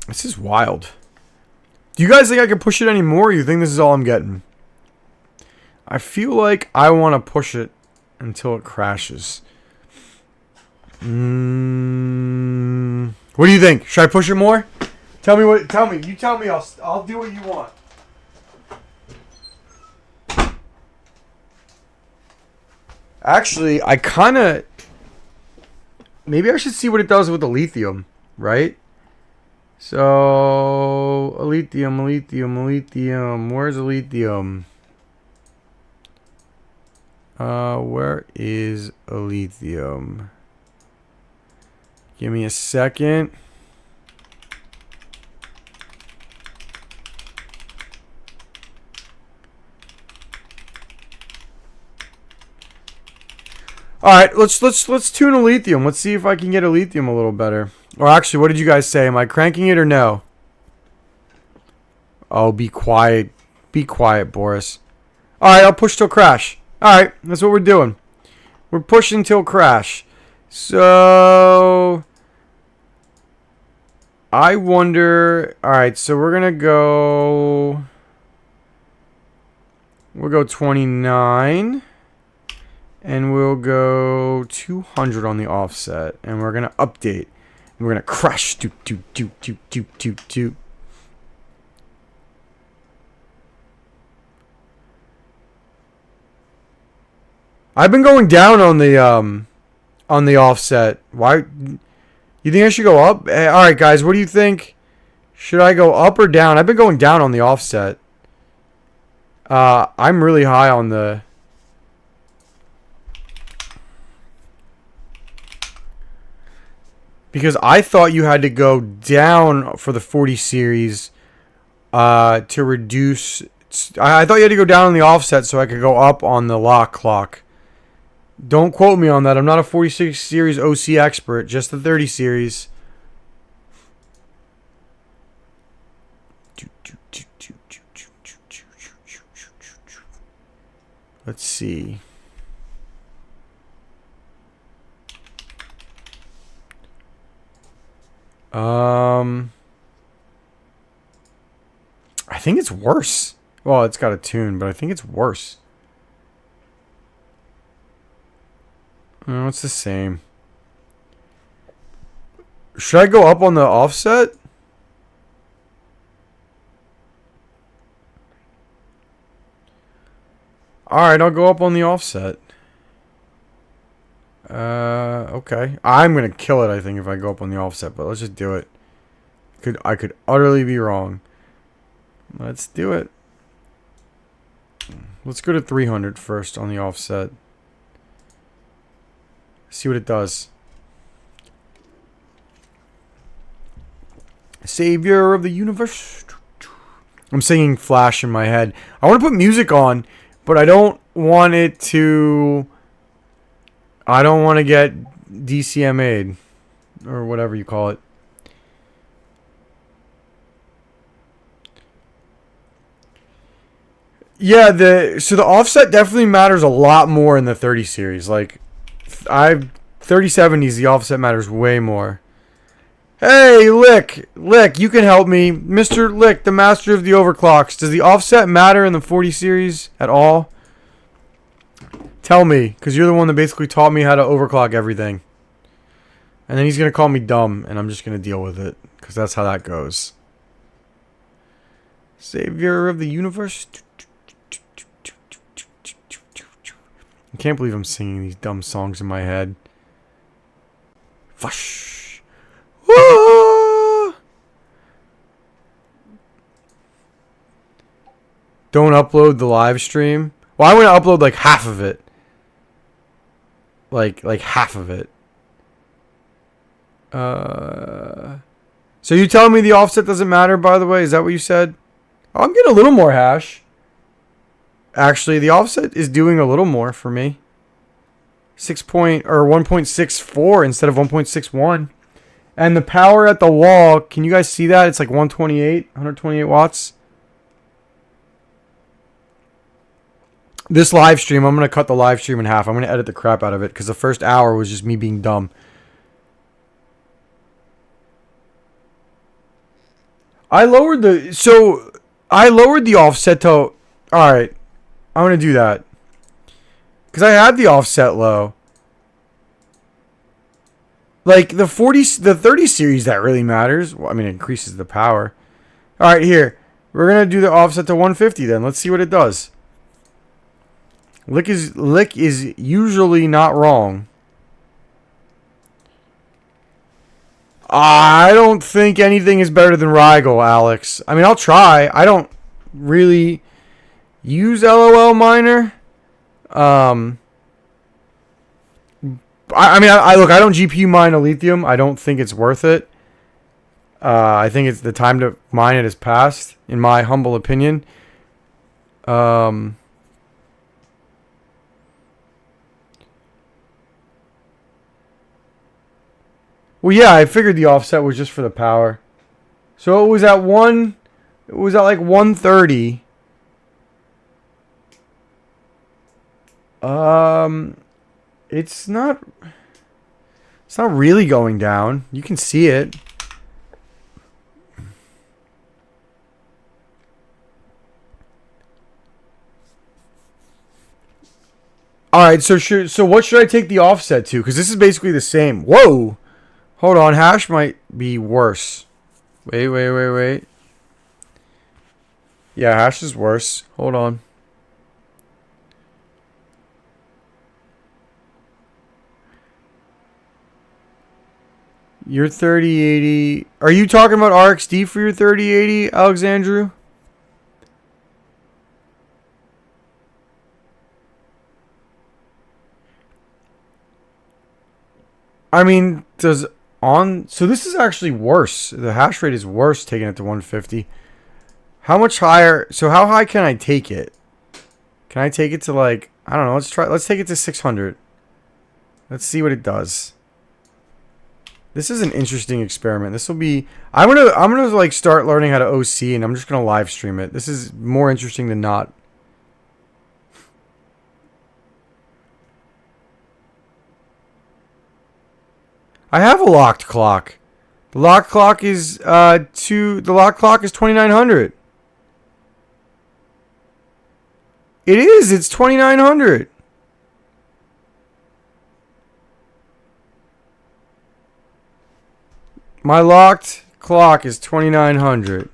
S1: This is wild. Do you guys think I can push it anymore, or you think this is all I'm getting? I feel like I want to push it until it crashes. What do you think? Should I push it more? Tell me. You tell me. I'll do what you want. Actually, maybe I should see what it does with the lithium, right? So, lithium. Where's the lithium? Where is lithium? Give me a second. All right, let's tune a lithium. Let's see if I can get a lithium a little better. Or actually, what did you guys say? Am I cranking it or no? Oh, be quiet. Be quiet, Boris. All right, I'll push till crash. All right, that's what we're doing. We're pushing till crash. So I wonder. All right, so we're gonna go. We'll go 29. And we'll go 200 on the offset. And we're going to update. And we're going to crash. Doop, doop, doop, doop, doop, doop, doop. I've been going down on the offset. Why? You think I should go up? Hey, all right, guys. What do you think? Should I go up or down? I've been going down on the offset. I'm really high on the... Because I thought you had to go down for the 40 series to reduce... I thought you had to go down on the offset so I could go up on the lock clock. Don't quote me on that. I'm not a 46 series OC expert, just the 30 series. Let's see. I think it's worse. Well, it's got a tune, but I think it's worse. No, it's the same. Should I go up on the offset? Alright, I'll go up on the offset. Okay. I'm gonna kill it, I think, if I go up on the offset, but let's just do it. I could utterly be wrong. Let's do it. Let's go to 300 first on the offset. See what it does. Savior of the universe. I'm singing Flash in my head. I want to put music on, but I don't want it to... I don't want to get DCMA'd. Or whatever you call it. Yeah, so the offset definitely matters a lot more in the 30 series. Like, 3070s, the offset matters way more. Hey, Lick, you can help me. Mr. Lick, the master of the overclocks. Does the offset matter in the 40 series at all? Tell me, because you're the one that basically taught me how to overclock everything. And then he's going to call me dumb, and I'm just going to deal with it, because that's how that goes. Savior of the universe. I can't believe I'm singing these dumb songs in my head. Fush. Woo! Don't upload the live stream. Well, I'm going to upload like half of it. Like half of it. So you telling me the offset doesn't matter, by the way? Is that what you said? Oh, I'm getting a little more hash. Actually, the offset is doing a little more for me. 1.64 instead of 1.61. And the power at the wall, can you guys see that? It's like 128 watts. This live stream, I'm going to cut the live stream in half. I'm going to edit the crap out of it because the first hour was just me being dumb. I lowered the offset to... Alright. I'm going to do that. Because I had the offset low. Like, the 30 series, that really matters. Well, I mean, it increases the power. Alright, here. We're going to do the offset to 150 then. Let's see what it does. Lick is usually not wrong. I don't think anything is better than Rigel, Alex. I mean, I'll try. I don't really use LOL miner. I don't GPU mine a lithium. I don't think it's worth it. I think it's the time to mine it has passed, in my humble opinion. Well, yeah, I figured the offset was just for the power. So it was at like 130. It's not really going down. You can see it. All right, so what should I take the offset to? Because this is basically the same. Whoa, hold on, hash might be worse. Wait. Yeah, hash is worse. Hold on. Your 3080. Are you talking about RxD for your 3080, Alexandru? I mean, so this is actually worse. The hash rate is worse taking it to 150. How much higher? So how high can I take it? Can I take it to like, I don't know, let's take it to 600. Let's see what it does. This is an interesting experiment. This will be I'm gonna like start learning how to OC and I'm just gonna live stream it. This is more interesting than not. I have a locked clock. The locked clock is the locked clock is 2900. It is, it's 2900. My locked clock is 2900.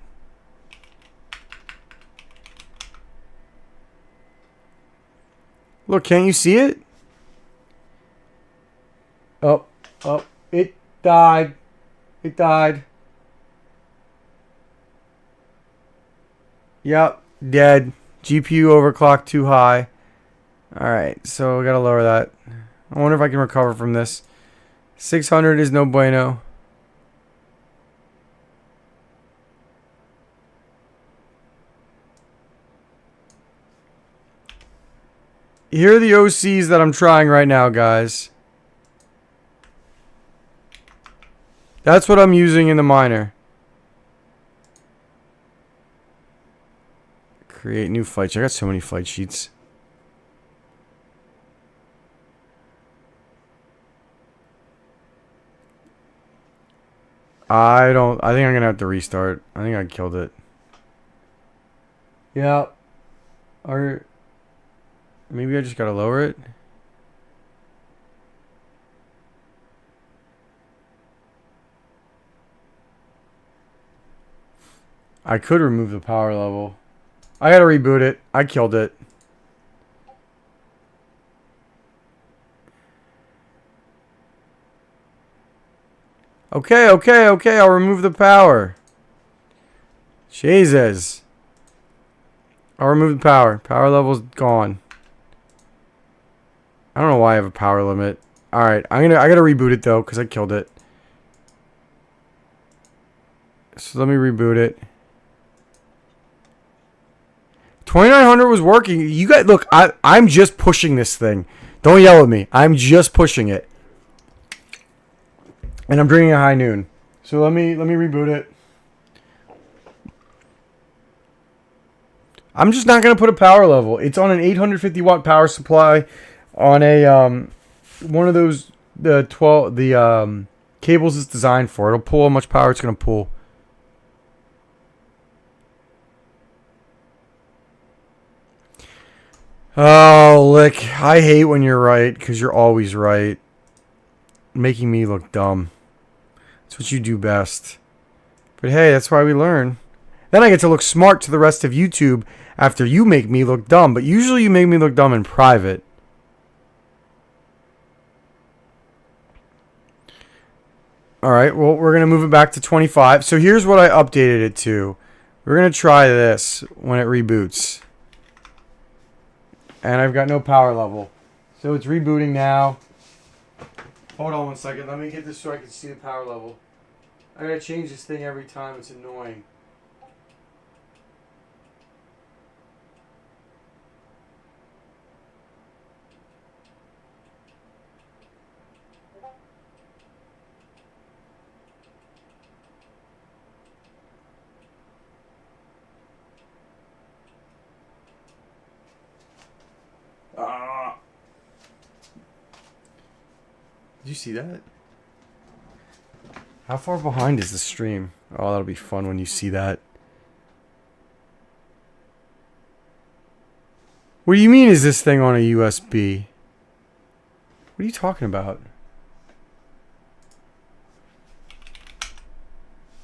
S1: Look, can't you see it? Oh, it died. It died. Yep, dead. GPU overclocked too high. Alright, so we gotta lower that. I wonder if I can recover from this. 600 is no bueno. Here are the OCs that I'm trying right now, guys. That's what I'm using in the miner. Create new flight sheet. I got so many flight sheets. I think I'm gonna have to restart. I think I killed it. Yeah. Or maybe I just gotta lower it. I could remove the power level. I gotta reboot it. I killed it. Okay. I'll remove the power. Jesus. I'll remove the power. Power level's gone. I don't know why I have a power limit. Alright, I gotta reboot it though, because I killed it. So let me reboot it. 2900 was working. You guys, look, I'm just pushing this thing. Don't yell at me. I'm just pushing it. And I'm drinking a high noon. So let me reboot it. I'm just not gonna put a power level. It's on an 850 watt power supply on a one of those cables it's designed for. It'll pull how much power it's gonna pull. Oh, lick. I hate when you're right, because you're always right. Making me look dumb. That's what you do best. But hey, that's why we learn. Then I get to look smart to the rest of YouTube after you make me look dumb. But usually you make me look dumb in private. Alright, well, we're going to move it back to 25. So here's what I updated it to. We're going to try this when it reboots. And I've got no power level. So it's rebooting now. Hold on one second. Let me get this so I can see the power level. I gotta change this thing every time. It's annoying. Did you see that? How far behind is the stream? Oh, that'll be fun when you see that. What do you mean is this thing on a USB? What are you talking about?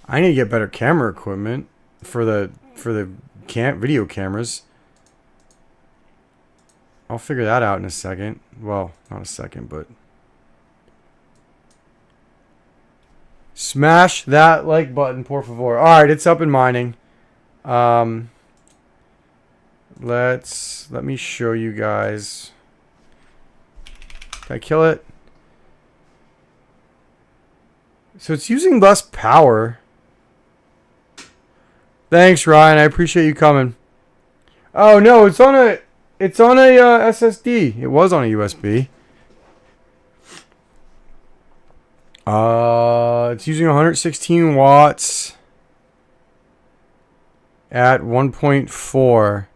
S1: I need to get better camera equipment for the video cameras. I'll figure that out in a second. Well, not a second, but smash that like button, por favor. All right, it's up and mining. Let me show you guys. Did I kill it? So it's using less power. Thanks, Ryan. I appreciate you coming. Oh no, it's on a SSD. It was on a USB. It's using 116 watts at 1.4.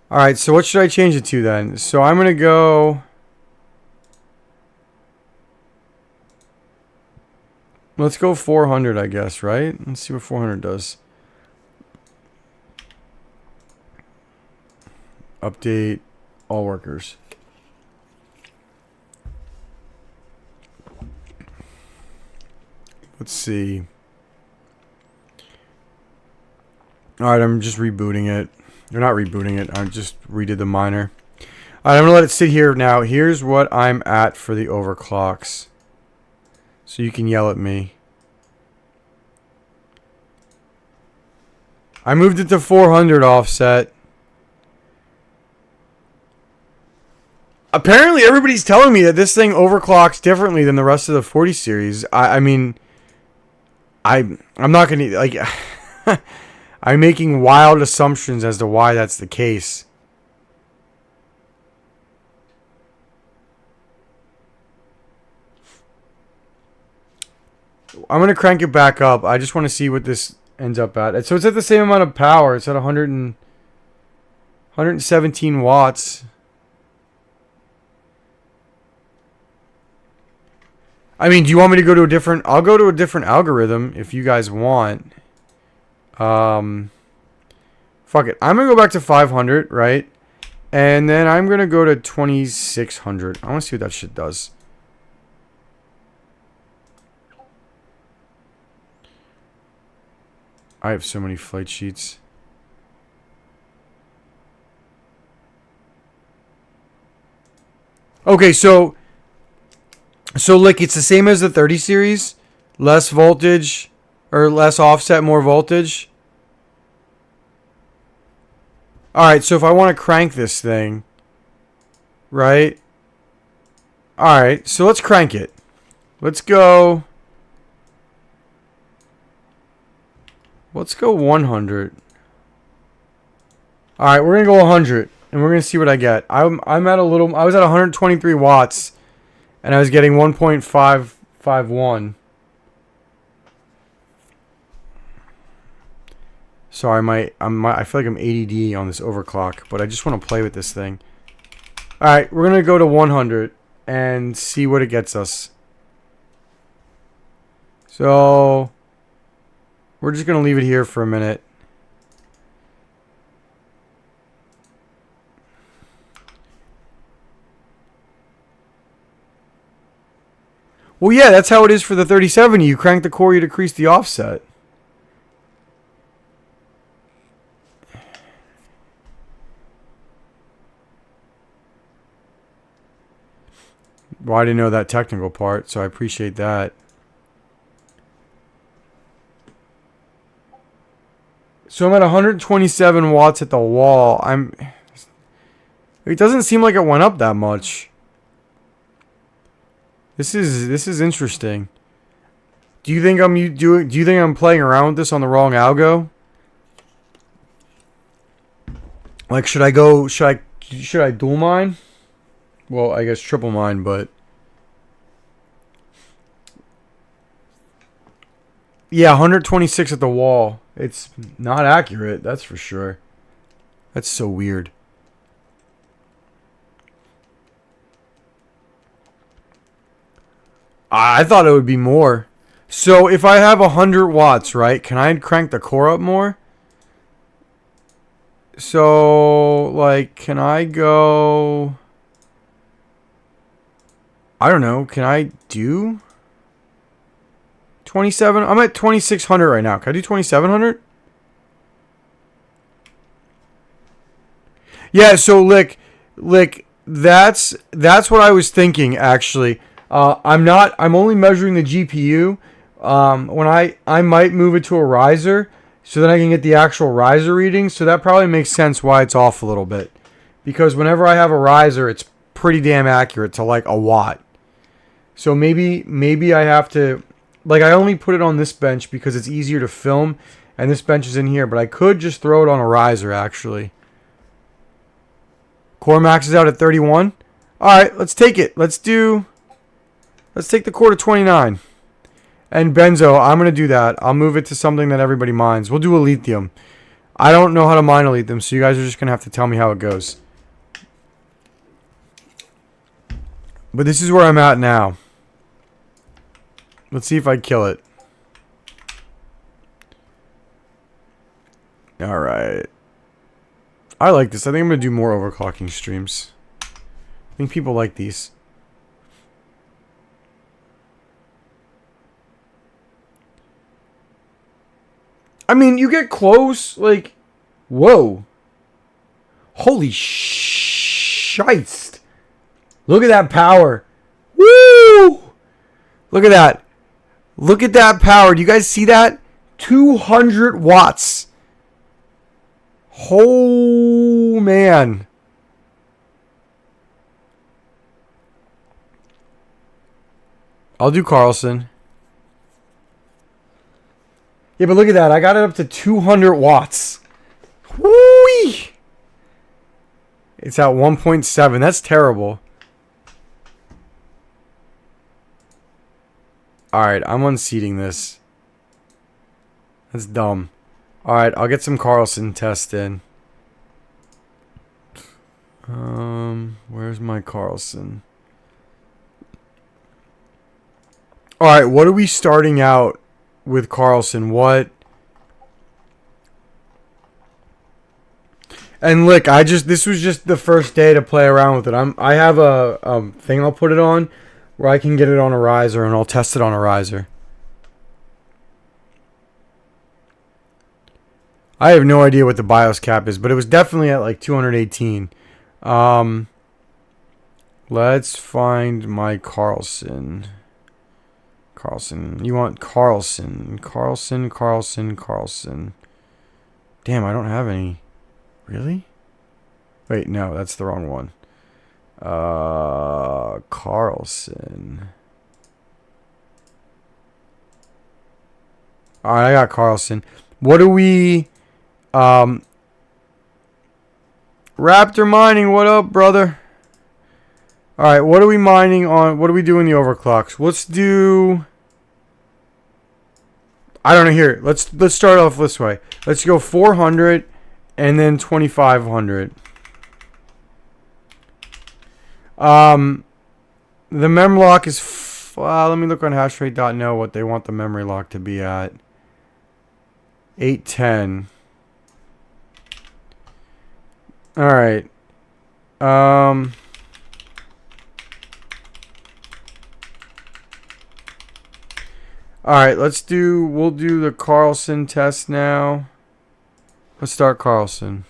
S1: All right, so what should I change it to then? So I'm gonna go. Let's go 400, I guess, right? Let's see what 400 does. Update all workers. Let's see. All right, I'm just rebooting it. Or not rebooting it. I just redid the miner. All right, I'm going to let it sit here now. Here's what I'm at for the overclocks. So you can yell at me. I moved it to 400 offset. Apparently, everybody's telling me that this thing overclocks differently than the rest of the 40 series. I mean, I'm not going to, like, I'm making wild assumptions as to why that's the case. I'm going to crank it back up. I just want to see what this ends up at. So it's at the same amount of power. It's at 117 watts. I mean, do you want me to go to a different... I'll go to a different algorithm if you guys want. Fuck it. I'm going to go back to 500, right? And then I'm going to go to 2600. I want to see what that shit does. I have so many flight sheets. Okay, so like it's the same as the 30 series, less voltage or less offset, more voltage. All right, so if I want to crank this thing, right? All right, so let's crank it. Let's go 100. All right, we're going to go 100 and we're going to see what I get. I was at 123 watts. And I was getting 1.551. Sorry, I feel like I'm ADD on this overclock, but I just want to play with this thing. All right, we're gonna go to 100 and see what it gets us. So we're just gonna leave it here for a minute. Well, yeah, that's how it is for the 3070. You crank the core, you decrease the offset. Well, I didn't know that technical part, so I appreciate that. So I'm at 127 watts at the wall. It doesn't seem like it went up that much. This is interesting. Do you think I'm playing around with this on the wrong algo? Like, should I dual mine? Well, I guess triple mine, but yeah, 126 at the wall. It's not accurate, that's for sure. That's so weird. I thought it would be more. So if I have 100 watts, right, can I crank the core up more? So, like, can I go... I don't know. Can I do 27? I'm at 2600 right now. Can I do 2700? Yeah, so Lick, that's what I was thinking actually. I'm only measuring the GPU. When I might move it to a riser so then I can get the actual riser reading. So that probably makes sense why it's off a little bit. Because whenever I have a riser, it's pretty damn accurate to like a watt. So maybe I have to, like, I only put it on this bench because it's easier to film and this bench is in here, but I could just throw it on a riser actually. Core max is out at 31. Alright, let's take it. Let's take the core to 29. And benzo, I'm going to do that. I'll move it to something that everybody mines. We'll do a lithium. I don't know how to mine a lithium, so you guys are just going to have to tell me how it goes. But this is where I'm at now. Let's see if I kill it. Alright. I like this. I think I'm going to do more overclocking streams. I think people like these. I mean, you get close, like, whoa. Holy shite. Look at that power. Woo! Look at that. Look at that power. Do you guys see that? 200 watts. Oh, man. I'll do Carlson. Yeah, but look at that. I got it up to 200 watts. Whoo! It's at 1.7. That's terrible. Alright, I'm unseating this. That's dumb. Alright, I'll get some Carlson test in. Where's my Carlson? Alright, what are we starting out with Carlson? What? And look, this was just the first day to play around with it. I have a thing I'll put it on where I can get it on a riser and I'll test it on a riser. I have no idea what the BIOS cap is, but it was definitely at like 218. Let's find my Carlson. Carlson. You want Carlson. Carlson. Damn, I don't have any. Really? Wait, no, that's the wrong one. Carlson. Alright, I got Carlson. What do we... Raptor Mining, what up, brother? Alright, what are we mining on? What are we doing the overclocks? Let's do... I don't know, here. Let's start off this way. Let's go 400 and then 2500. The mem lock is... let me look on hashrate.no what they want the memory lock to be at. 810. Alright. Alright, we'll do the Carlson test now. Let's start Carlson.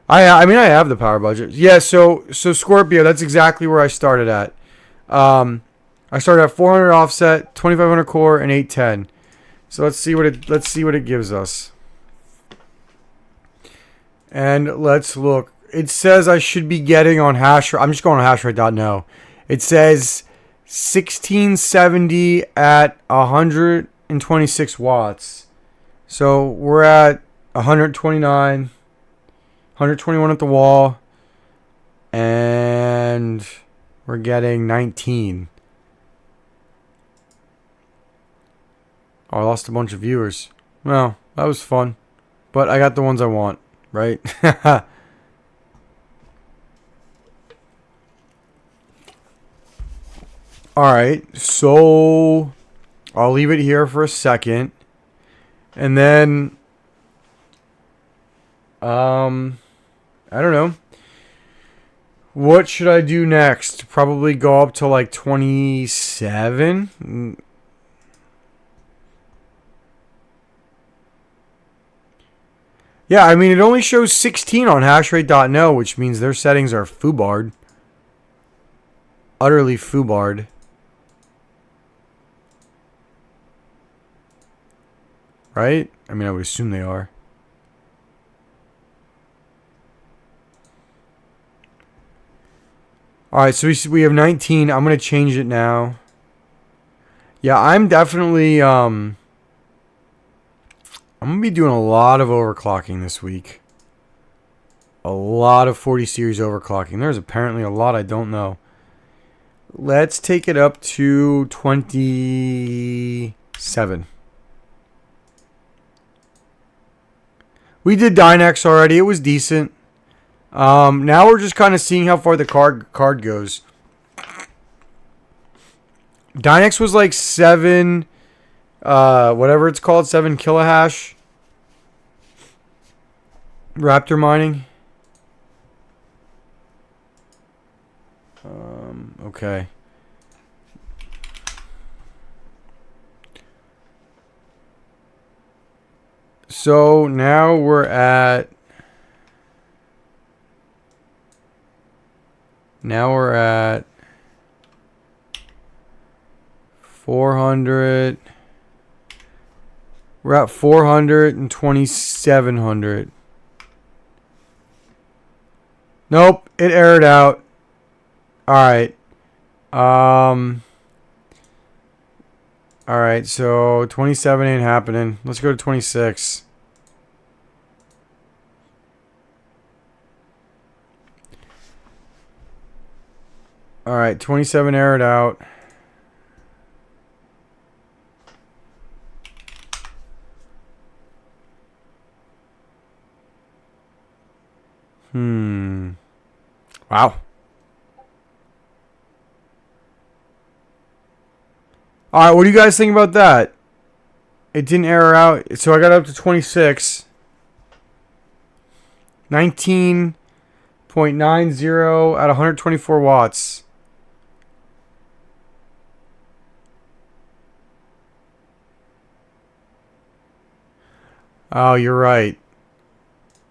S1: I mean, I have the power budget. Yeah, so Scorpio, that's exactly where I started at. I started at 400 offset, 2500 core, and 810. So let's see what it gives us. And let's look. It says I should be getting on hashrate. I'm just going on hashrate.no. It says 1670 at 126 watts. So we're at 129, 121 at the wall, and we're getting 19. Oh, I lost a bunch of viewers. Well, that was fun. But I got the ones I want, right? Alright, so I'll leave it here for a second. And then, I don't know. What should I do next? Probably go up to like 27? Yeah, I mean, it only shows 16 on hashrate.no, which means their settings are foobarred. Utterly foobarred. Right? I mean, I would assume they are. Alright, so we have 19. I'm going to change it now. Yeah, I'm definitely... I'm going to be doing a lot of overclocking this week. A lot of 40 series overclocking. There's apparently a lot I don't know. Let's take it up to 27. We did Dynex already. It was decent. Now we're just kind of seeing how far the card goes. Dynex was like 7, whatever it's called, 7 kilohash. Raptor mining. Okay. So now we're at 400. We're at 400 and 2700. Nope, it aired out. All right. All right, so 27 ain't happening. Let's go to 26. All right, 27 aired out. Wow. All right, what do you guys think about that? It didn't error out, so I got up to 26. 19.90 at 124 watts. Oh, you're right.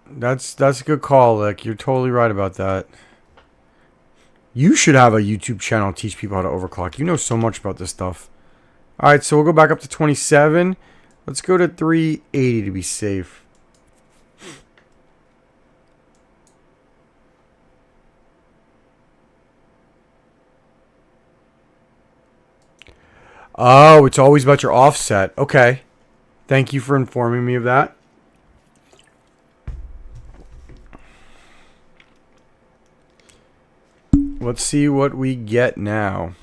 S1: That's a good call, Lick. You're totally right about that. You should have a YouTube channel to teach people how to overclock. You know so much about this stuff. All right, so we'll go back up to 27. Let's go to 380 to be safe. Oh, it's always about your offset. Okay. Thank you for informing me of that. Let's see what we get now.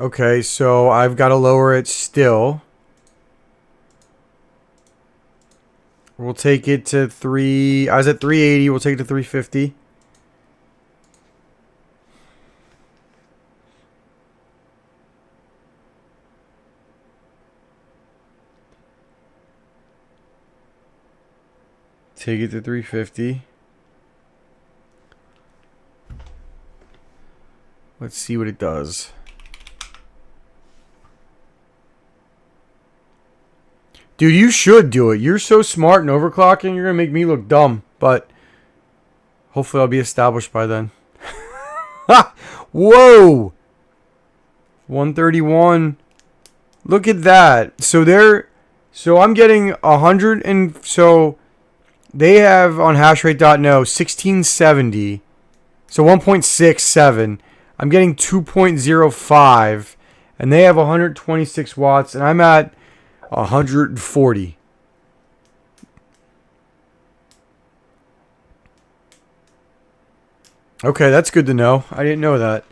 S1: Okay, so I've got to lower it still. We'll take it to 3... I was at 380. We'll take it to 350. Take it to 350. Let's see what it does. Dude, you should do it. You're so smart in overclocking. You're going to make me look dumb. But hopefully I'll be established by then. Whoa! 131. Look at that. So I'm getting 100 and... So they have on hashrate.no 1670. So 1.67. I'm getting 2.05. And they have 126 watts. And I'm at 140. Okay, that's good to know. I didn't know that.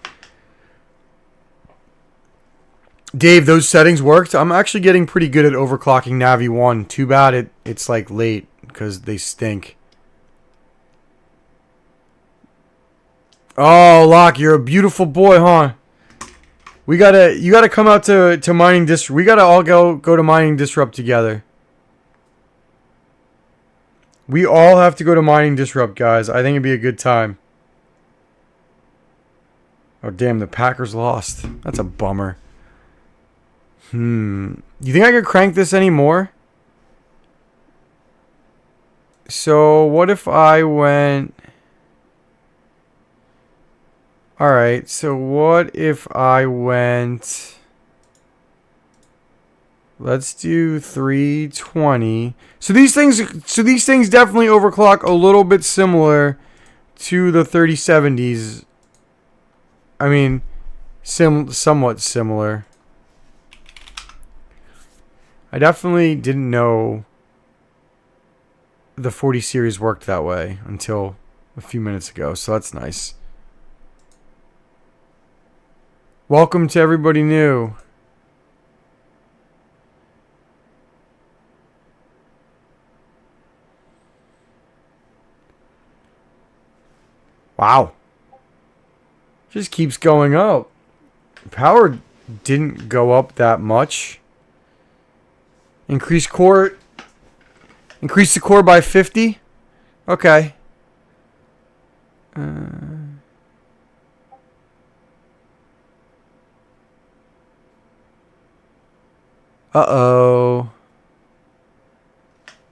S1: Dave, those settings worked. I'm actually getting pretty good at overclocking Navi 1. Too bad it's like late because they stink. Oh, Locke, you're a beautiful boy, huh? You gotta come out to mining disrupt. We gotta all go to mining disrupt together. We all have to go to mining disrupt, guys. I think it'd be a good time. Oh damn, the Packers lost. That's a bummer. You think I could crank this anymore? So what if I went? Alright, so what if I went... Let's do 320. So these things definitely overclock a little bit similar to the 3070s. I mean, somewhat similar. I definitely didn't know the 40 series worked that way until a few minutes ago, so that's nice. Welcome to everybody new. Wow. Just keeps going up. Power didn't go up that much. Increase the core by 50. Okay. Uh-oh.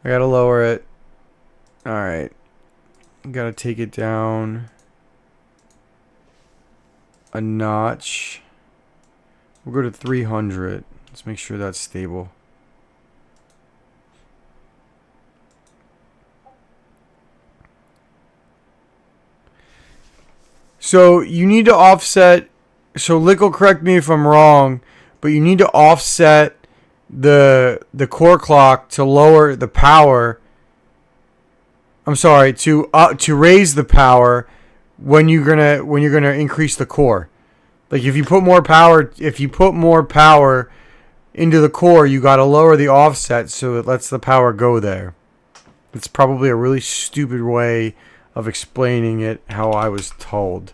S1: I gotta lower it. Alright. Gotta take it down a notch. We'll go to 300. Let's make sure that's stable. So you need to offset. So Lick will correct me if I'm wrong, but you need to offset the core clock to lower the power. I'm sorry, to raise the power when you're gonna increase the core. Like if you put more power into the core, you gotta lower the offset so it lets the power go there. It's probably a really stupid way of explaining it how I was told.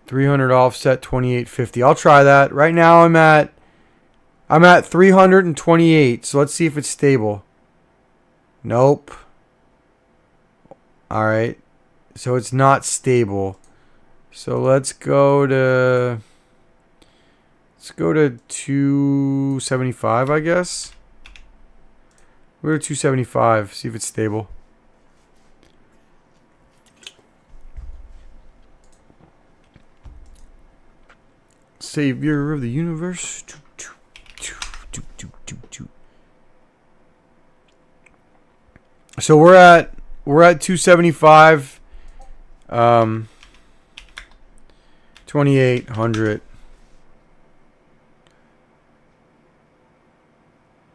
S1: 300 offset, 2850. I'll try that. Right now I'm at 328. So let's see if it's stable. Nope. All right. So it's not stable. So let's go to 275, I guess. We're at 275. See if it's stable. Savior of the universe. So we're at 275. 2800.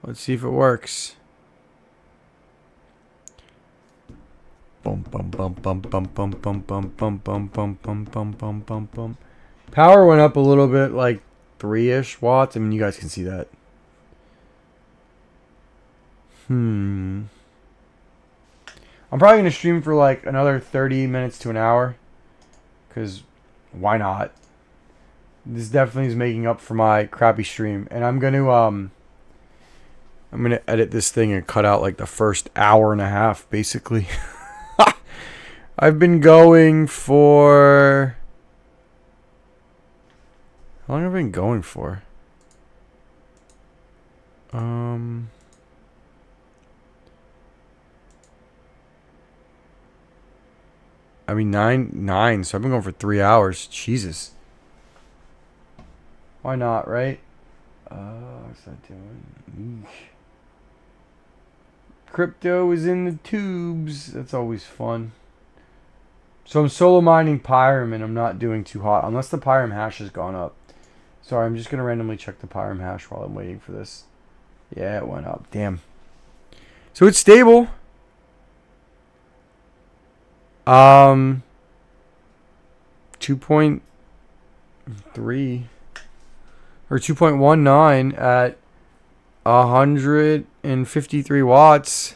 S1: Let's see if it works. Bum bum bum bum bum bum bum bum bum bum bum bum bum bum bum bum. Power went up a little bit, like 3-ish watts. I mean, you guys can see that. I'm probably going to stream for like another 30 minutes to an hour. Because why not? This definitely is making up for my crappy stream. And I'm going to edit this thing and cut out like the first hour and a half, basically. I've been going for... How long have I been going for? I mean, nine. So I've been going for 3 hours. Jesus. Why not, right? What's that doing? Eesh. Crypto is in the tubes. That's always fun. So I'm solo mining Pyram and I'm not doing too hot. Unless the Pyram hash has gone up. Sorry, I'm just going to randomly check the Pyram hash while I'm waiting for this. Yeah, it went up. Damn. So it's stable. 2.2 3 or 2.19 at 153 watts.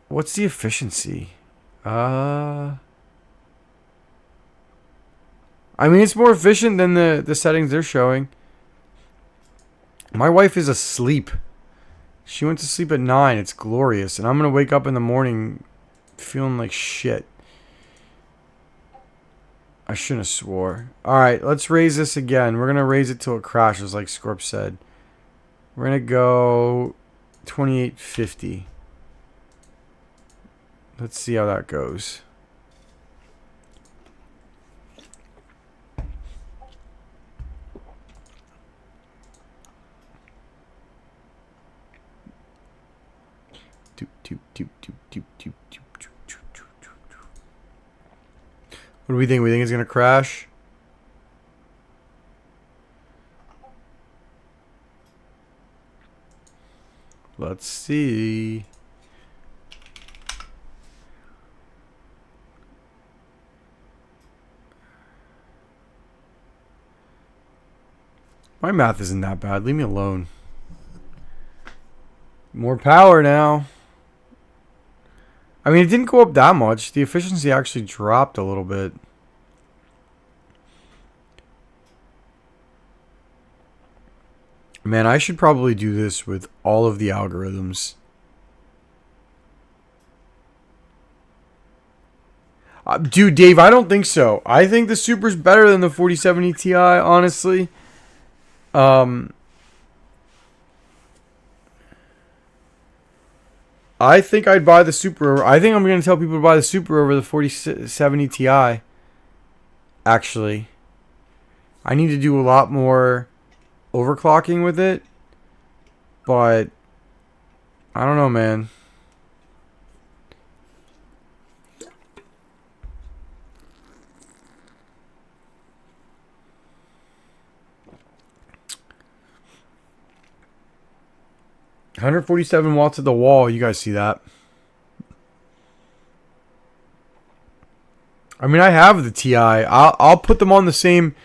S1: What's the efficiency? I mean, it's more efficient than the settings they're showing. My wife is asleep. She went to sleep at 9. It's glorious. And I'm going to wake up in the morning feeling like shit. I shouldn't have swore. Alright, let's raise this again. We're going to raise it till it crashes, like Scorp said. We're going to go 2850. Let's see how that goes. What do we think? We think it's going to crash? Let's see. My math isn't that bad. Leave me alone. More power now. I mean, it didn't go up that much. The efficiency actually dropped a little bit. Man, I should probably do this with all of the algorithms. Dude, Dave, I don't think so. I think the Super's better than the 4070 Ti, honestly. I think I'd buy the Super. I think I'm going to tell people to buy the Super over the 4070 Ti. Actually, I need to do a lot more overclocking with it, but I don't know, man. $147 at the wall. You guys see that? I mean, I have the Ti. I'll put them on the same.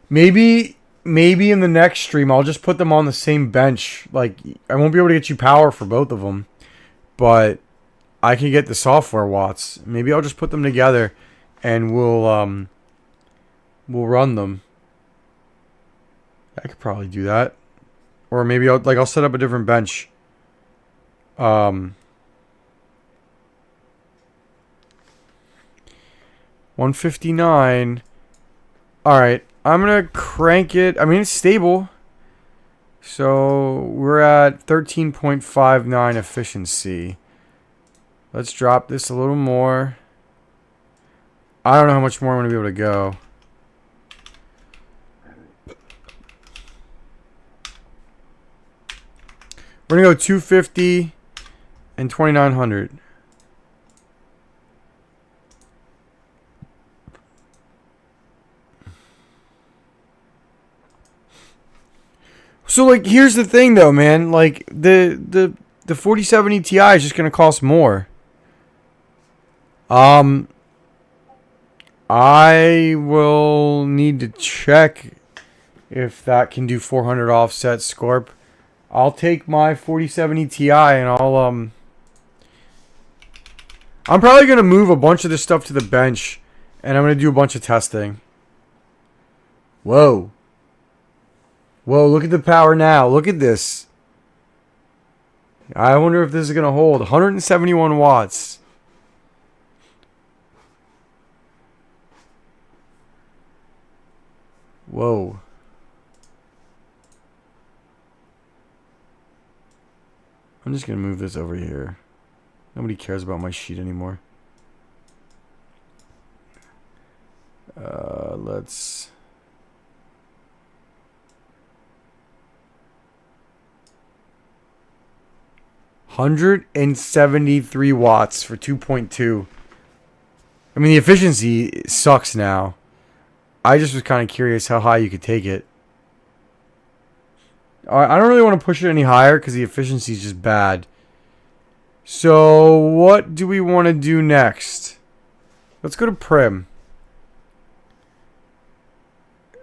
S1: Maybe in the next stream, I'll just put them on the same bench. Like, I won't be able to get you power for both of them, but I can get the software watts. Maybe I'll just put them together, and we'll run them. I could probably do that. Or maybe I'll set up a different bench. 159. Alright, I'm gonna crank it. I mean, it's stable. So we're at 13.59 efficiency. Let's drop this a little more. I don't know how much more I'm gonna be able to go. We're going to go 250 and 2900. So, like, here's the thing, though, man. Like, the 4070 Ti is just going to cost more. I will need to check if that can do 400 offset Scorp. I'll take my 4070 Ti and I'm probably going to move a bunch of this stuff to the bench and I'm going to do a bunch of testing. Whoa. Whoa, look at the power now. Look at this. I wonder if this is going to hold. 171 watts. Whoa. I'm just going to move this over here. Nobody cares about my sheet anymore. Let's... $173 watts for 2.2. I mean, the efficiency sucks now. I just was kind of curious how high you could take it. I don't really want to push it any higher because the efficiency is just bad. So what do we want to do next? Let's go to Prim.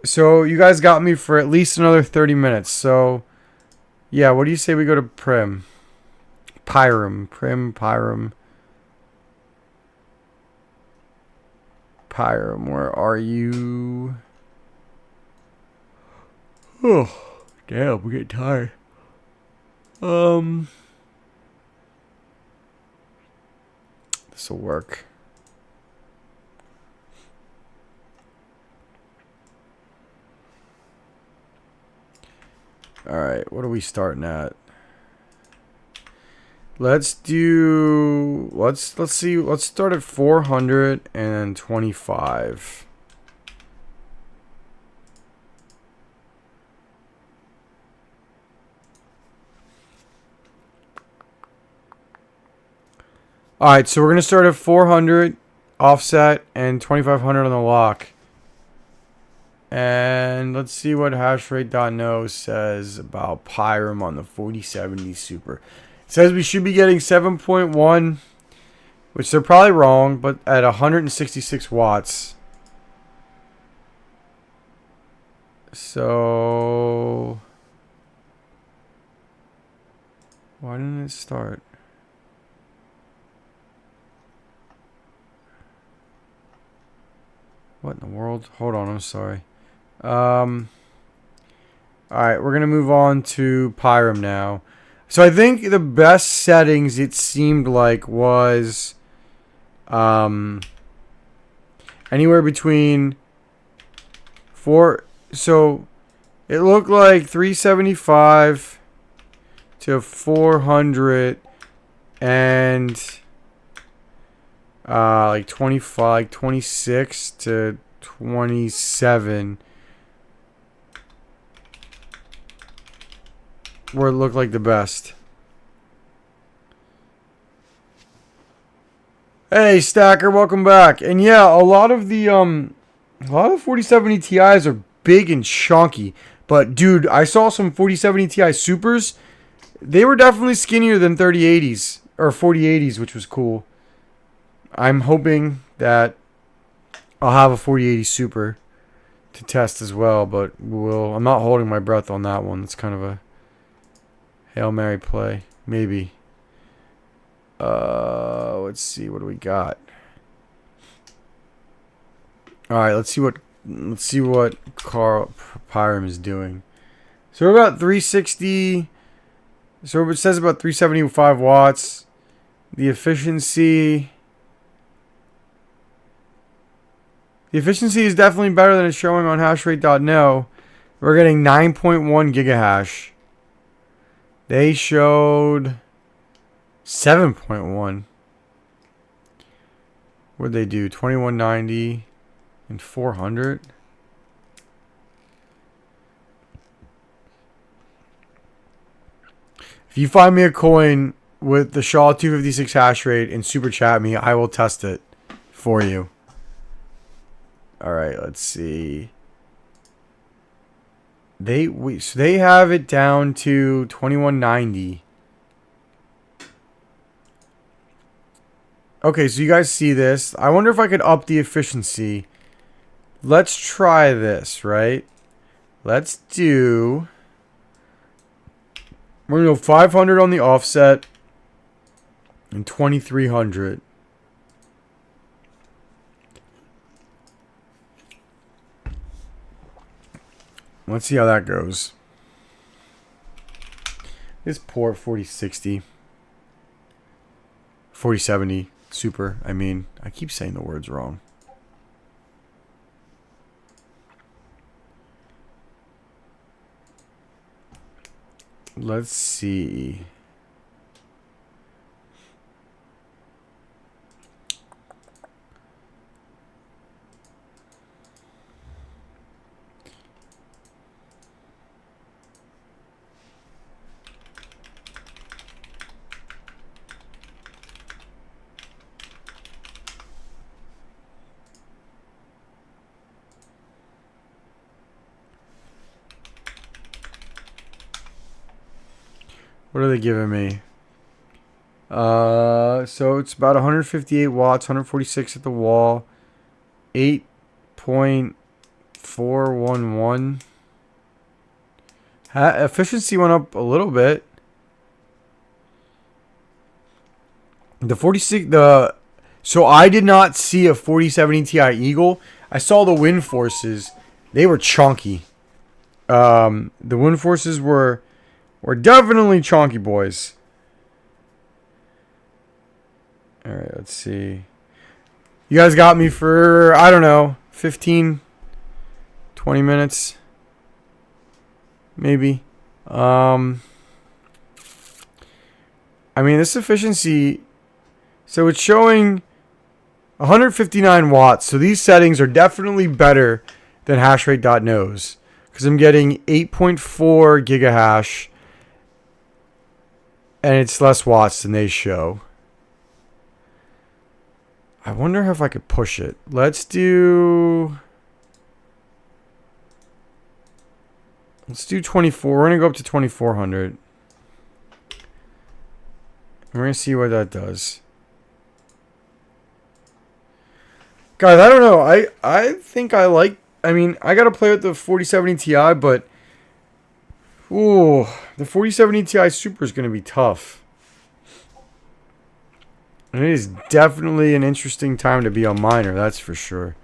S1: So you guys got me for at least another 30 minutes. So yeah, what do you say we go to Prim? Pyram. Prim, Pyram. Pyram, where are you? Oh, damn, I'm getting tired. This will work. All right, what are we starting at? Let's see. Let's start at 425. All right, so we're going to start at 400 offset and 2500 on the lock. And let's see what hashrate.no says about Pyram on the 4070 Super. It says we should be getting 7.1, which they're probably wrong, but at 166 watts. So why didn't it start? What in the world? Hold on, I'm sorry. Alright, we're going to move on to Pyram now. So I think the best settings, it seemed like, was anywhere between so it looked like 375 to 400 and like 25, 26 to 27 where it looked like the best. Hey Stacker, welcome back. And yeah, a lot of the 4070 Ti's are big and chunky. But dude, I saw some 4070 Ti Supers. They were definitely skinnier than 3080s or 4080s, which was cool. I'm hoping that I'll have a 4080 Super to test as well, but I'm not holding my breath on that one. It's kind of a Hail Mary play, maybe. Let's see, what do we got? All right, let's see what Pyram is doing. So we're about 360. So it says about 375 watts. The efficiency is definitely better than it's showing on hashrate.no. We're getting 9.1 gigahash. They showed 7.1. What'd they do? 2190 and 400. If you find me a coin with the Shaw 256 hash rate and super chat me, I will test it for you. Alright, let's see. So they have it down to 2190. Okay, so you guys see this. I wonder if I could up the efficiency. Let's try this, right? Let's do... We're going to go 500 on the offset and 2300. Let's see how that goes. This poor 4060. 4070 Super. I mean, I keep saying the words wrong. Let's see. What are they giving me? So it's about 158 watts, 146 at the wall, 8.411. Efficiency went up a little bit. The 46, so I did not see a 4070 Ti Eagle. I saw the wind forces. They were chunky. The wind forces were definitely chunky boys. All right, let's see. You guys got me for, I don't know, 15, 20 minutes. Maybe. I mean, this efficiency, so it's showing 159 watts. So these settings are definitely better than hashrate.knows because I'm getting 8.4 gigahash and it's less watts than they show. I wonder if I could push it. Let's do 24. We're going to go up to 2400. We're going to see what that does. Guys, I don't know. I think I like, I mean, I got to play with the 4070 Ti, but ooh, the 4070 Ti Super is going to be tough. And it is definitely an interesting time to be a miner, that's for sure.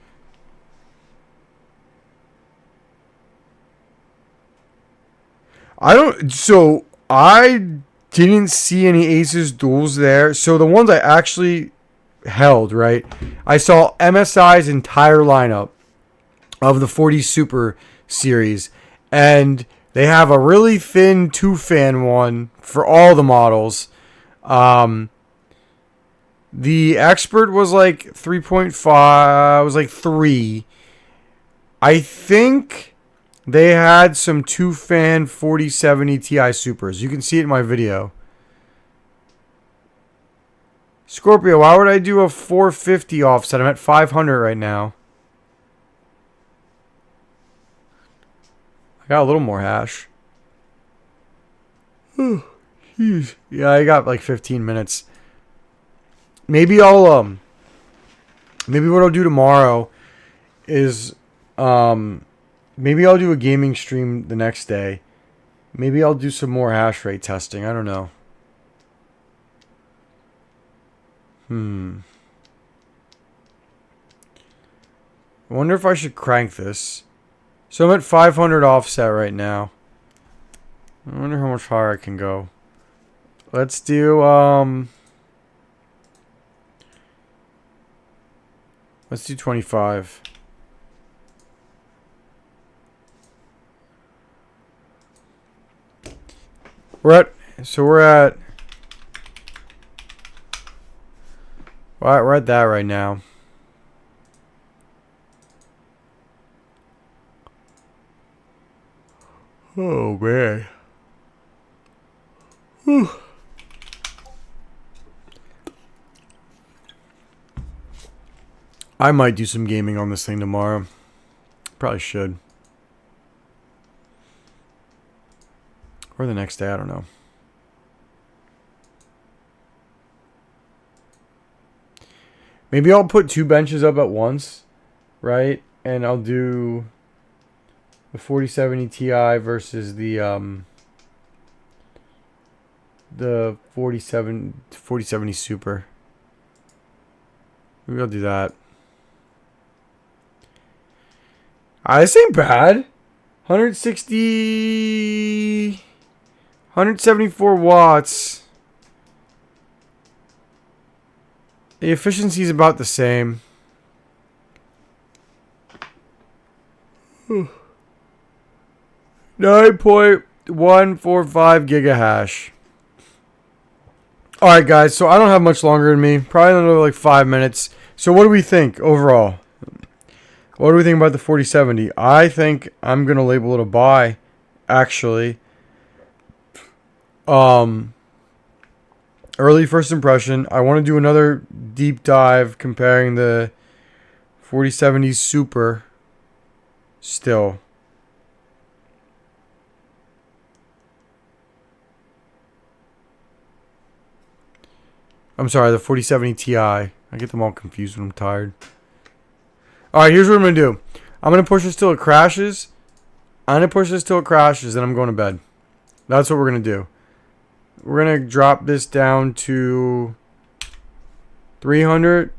S1: I didn't see any Asus duals there. So the ones I actually held, right? I saw MSI's entire lineup of the 40 Super series, and they have a really thin 2-fan one for all the models. The Expert was like 3.5, was like 3. I think they had some 2-fan 4070 Ti Supers. You can see it in my video. Scorpio, why would I do a 450 offset? I'm at 500 right now. I got a little more hash. Oh, jeez. Yeah, I got like 15 minutes. Maybe maybe what I'll do tomorrow is maybe I'll do a gaming stream the next day. Maybe I'll do some more hash rate testing. I don't know. I wonder if I should crank this. So I'm at 500 offset right now. I wonder how much higher I can go. Let's do let's do 25. We're at that right now. Oh man. Whew. I might do some gaming on this thing tomorrow. Probably should. Or the next day, I don't know. Maybe I'll put 2 benches up at once, right? And I'll do the 4070 Ti versus the 4070 Super. Maybe I'll do that. This ain't bad. 174 watts. The efficiency is about the same. 9.145 gigahash. Alright guys, so I don't have much longer in me. Probably another like 5 minutes. So what do we think overall? What do we think about the 4070? I think I'm going to label it a buy, actually. Early first impression. I want to do another deep dive comparing the 4070 Super still. I'm sorry, the 4070 Ti. I get them all confused when I'm tired. Alright, here's what I'm going to do. I'm going to push this till it crashes. I'm going to push this till it crashes, and I'm going to bed. That's what we're going to do. We're going to drop this down to 300.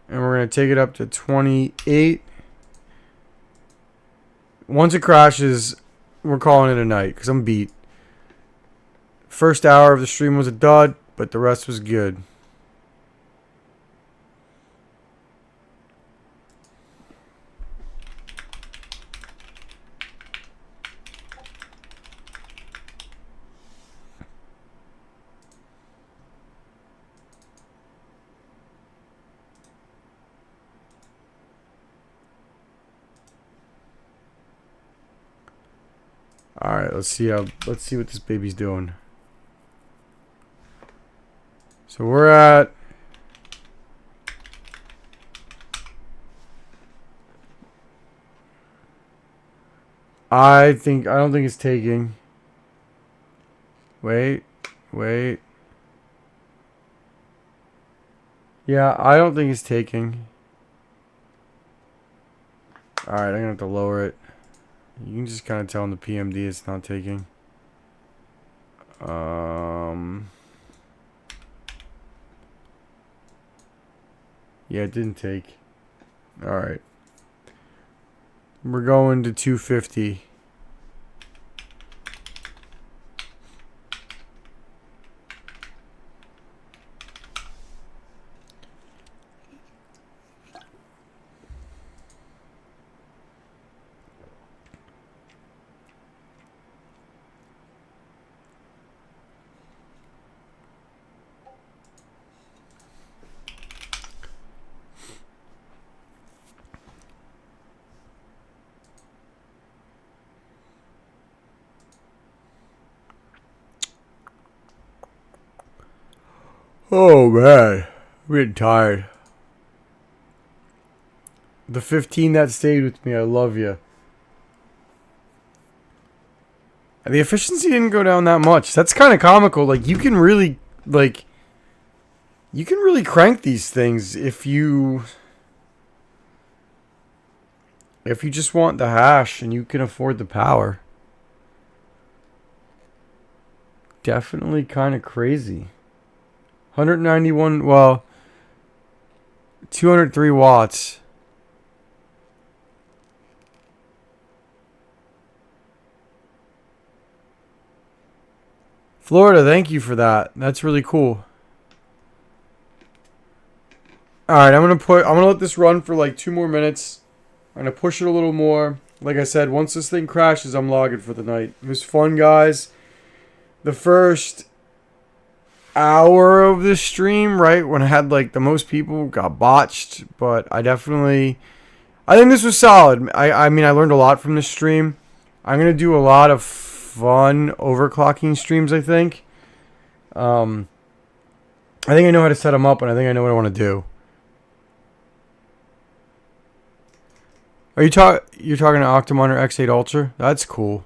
S1: And we're going to take it up to 28. Once it crashes, we're calling it a night because I'm beat. First hour of the stream was a dud, but the rest was good. All right, let's see what this baby's doing. So we're at I don't think it's taking. Wait. Yeah, I don't think it's taking. All right, I'm gonna have to lower it. You can just kind of tell in the PMD it's not taking. Yeah, it didn't take. All right. We're going to 250. Oh man, I'm getting tired. The 15 that stayed with me, I love you. The efficiency didn't go down that much. That's kind of comical. Like you can really crank these things if you just want the hash and you can afford the power. Definitely kind of crazy. 191, well, 203 watts. Florida, thank you for that. That's really cool. All right, I'm going to let this run for like 2 more minutes. I'm going to push it a little more. Like I said, once this thing crashes, I'm logging for the night. It was fun, guys. The first hour of the stream, right when I had like the most people, got botched, but I think this was solid. I mean I learned a lot from this stream. I'm gonna do a lot of fun overclocking streams. I think I know how to set them up, and I think I know what I want to do. You're talking to Octomonitor X8 Ultra? That's cool.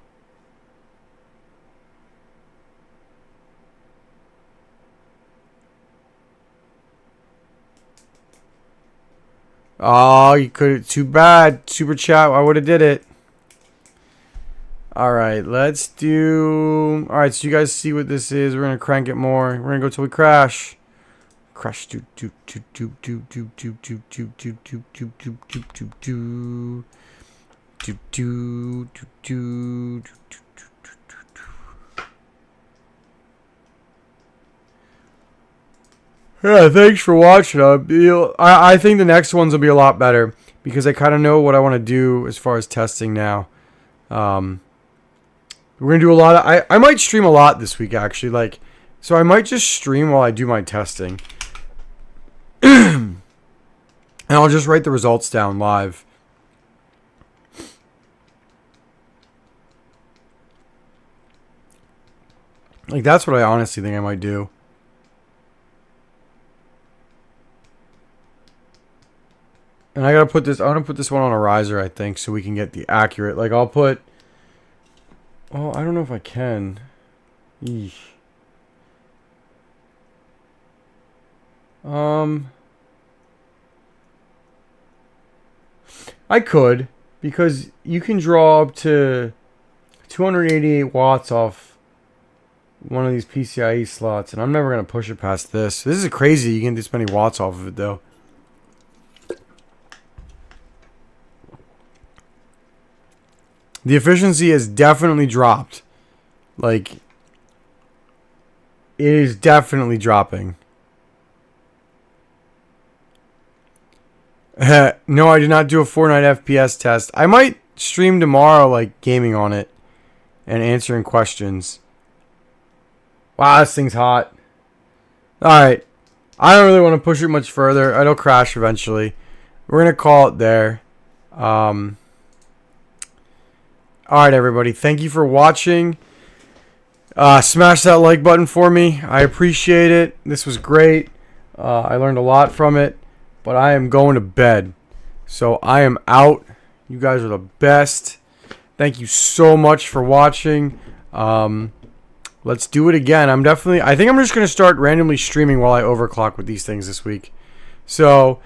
S1: Oh, you could. Too bad. Super chat. I would have did it. All right, let's do. All right, so you guys see what this is. We're gonna crank it more. We're gonna go till we crash. Crash. Do do do do do do do do do do do do do do do do do do do do. Yeah, thanks for watching. I think the next ones will be a lot better because I kind of know what I want to do as far as testing now. We're gonna do a lot of. I might stream a lot this week actually. So I might just stream while I do my testing, and I'll just write the results down live. Like that's what I honestly think I might do. And I want to put this one on a riser, I think, so we can get the accurate. Like, I'll put... Oh, I don't know if I can. Eesh. I could, because you can draw up to 288 watts off one of these PCIe slots, and I'm never going to push it past this. This is crazy. You can get this many watts off of it, though. The efficiency has definitely dropped. Like, it is definitely dropping. No, I did not do a Fortnite FPS test. I might stream tomorrow, like, gaming on it and answering questions. Wow, this thing's hot. Alright. I don't really want to push it much further. It'll crash eventually. We're going to call it there. Alright, everybody. Thank you for watching. Smash that like button for me. I appreciate it. This was great. I learned a lot from it. But I am going to bed. So I am out. You guys are the best. Thank you so much for watching. Let's do it again. I think I'm just going to start randomly streaming while I overclock with these things this week. So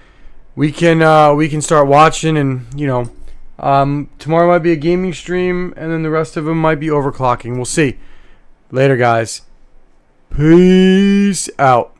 S1: we can start watching, and tomorrow might be a gaming stream, and then the rest of them might be overclocking. We'll see. Later, guys. Peace out.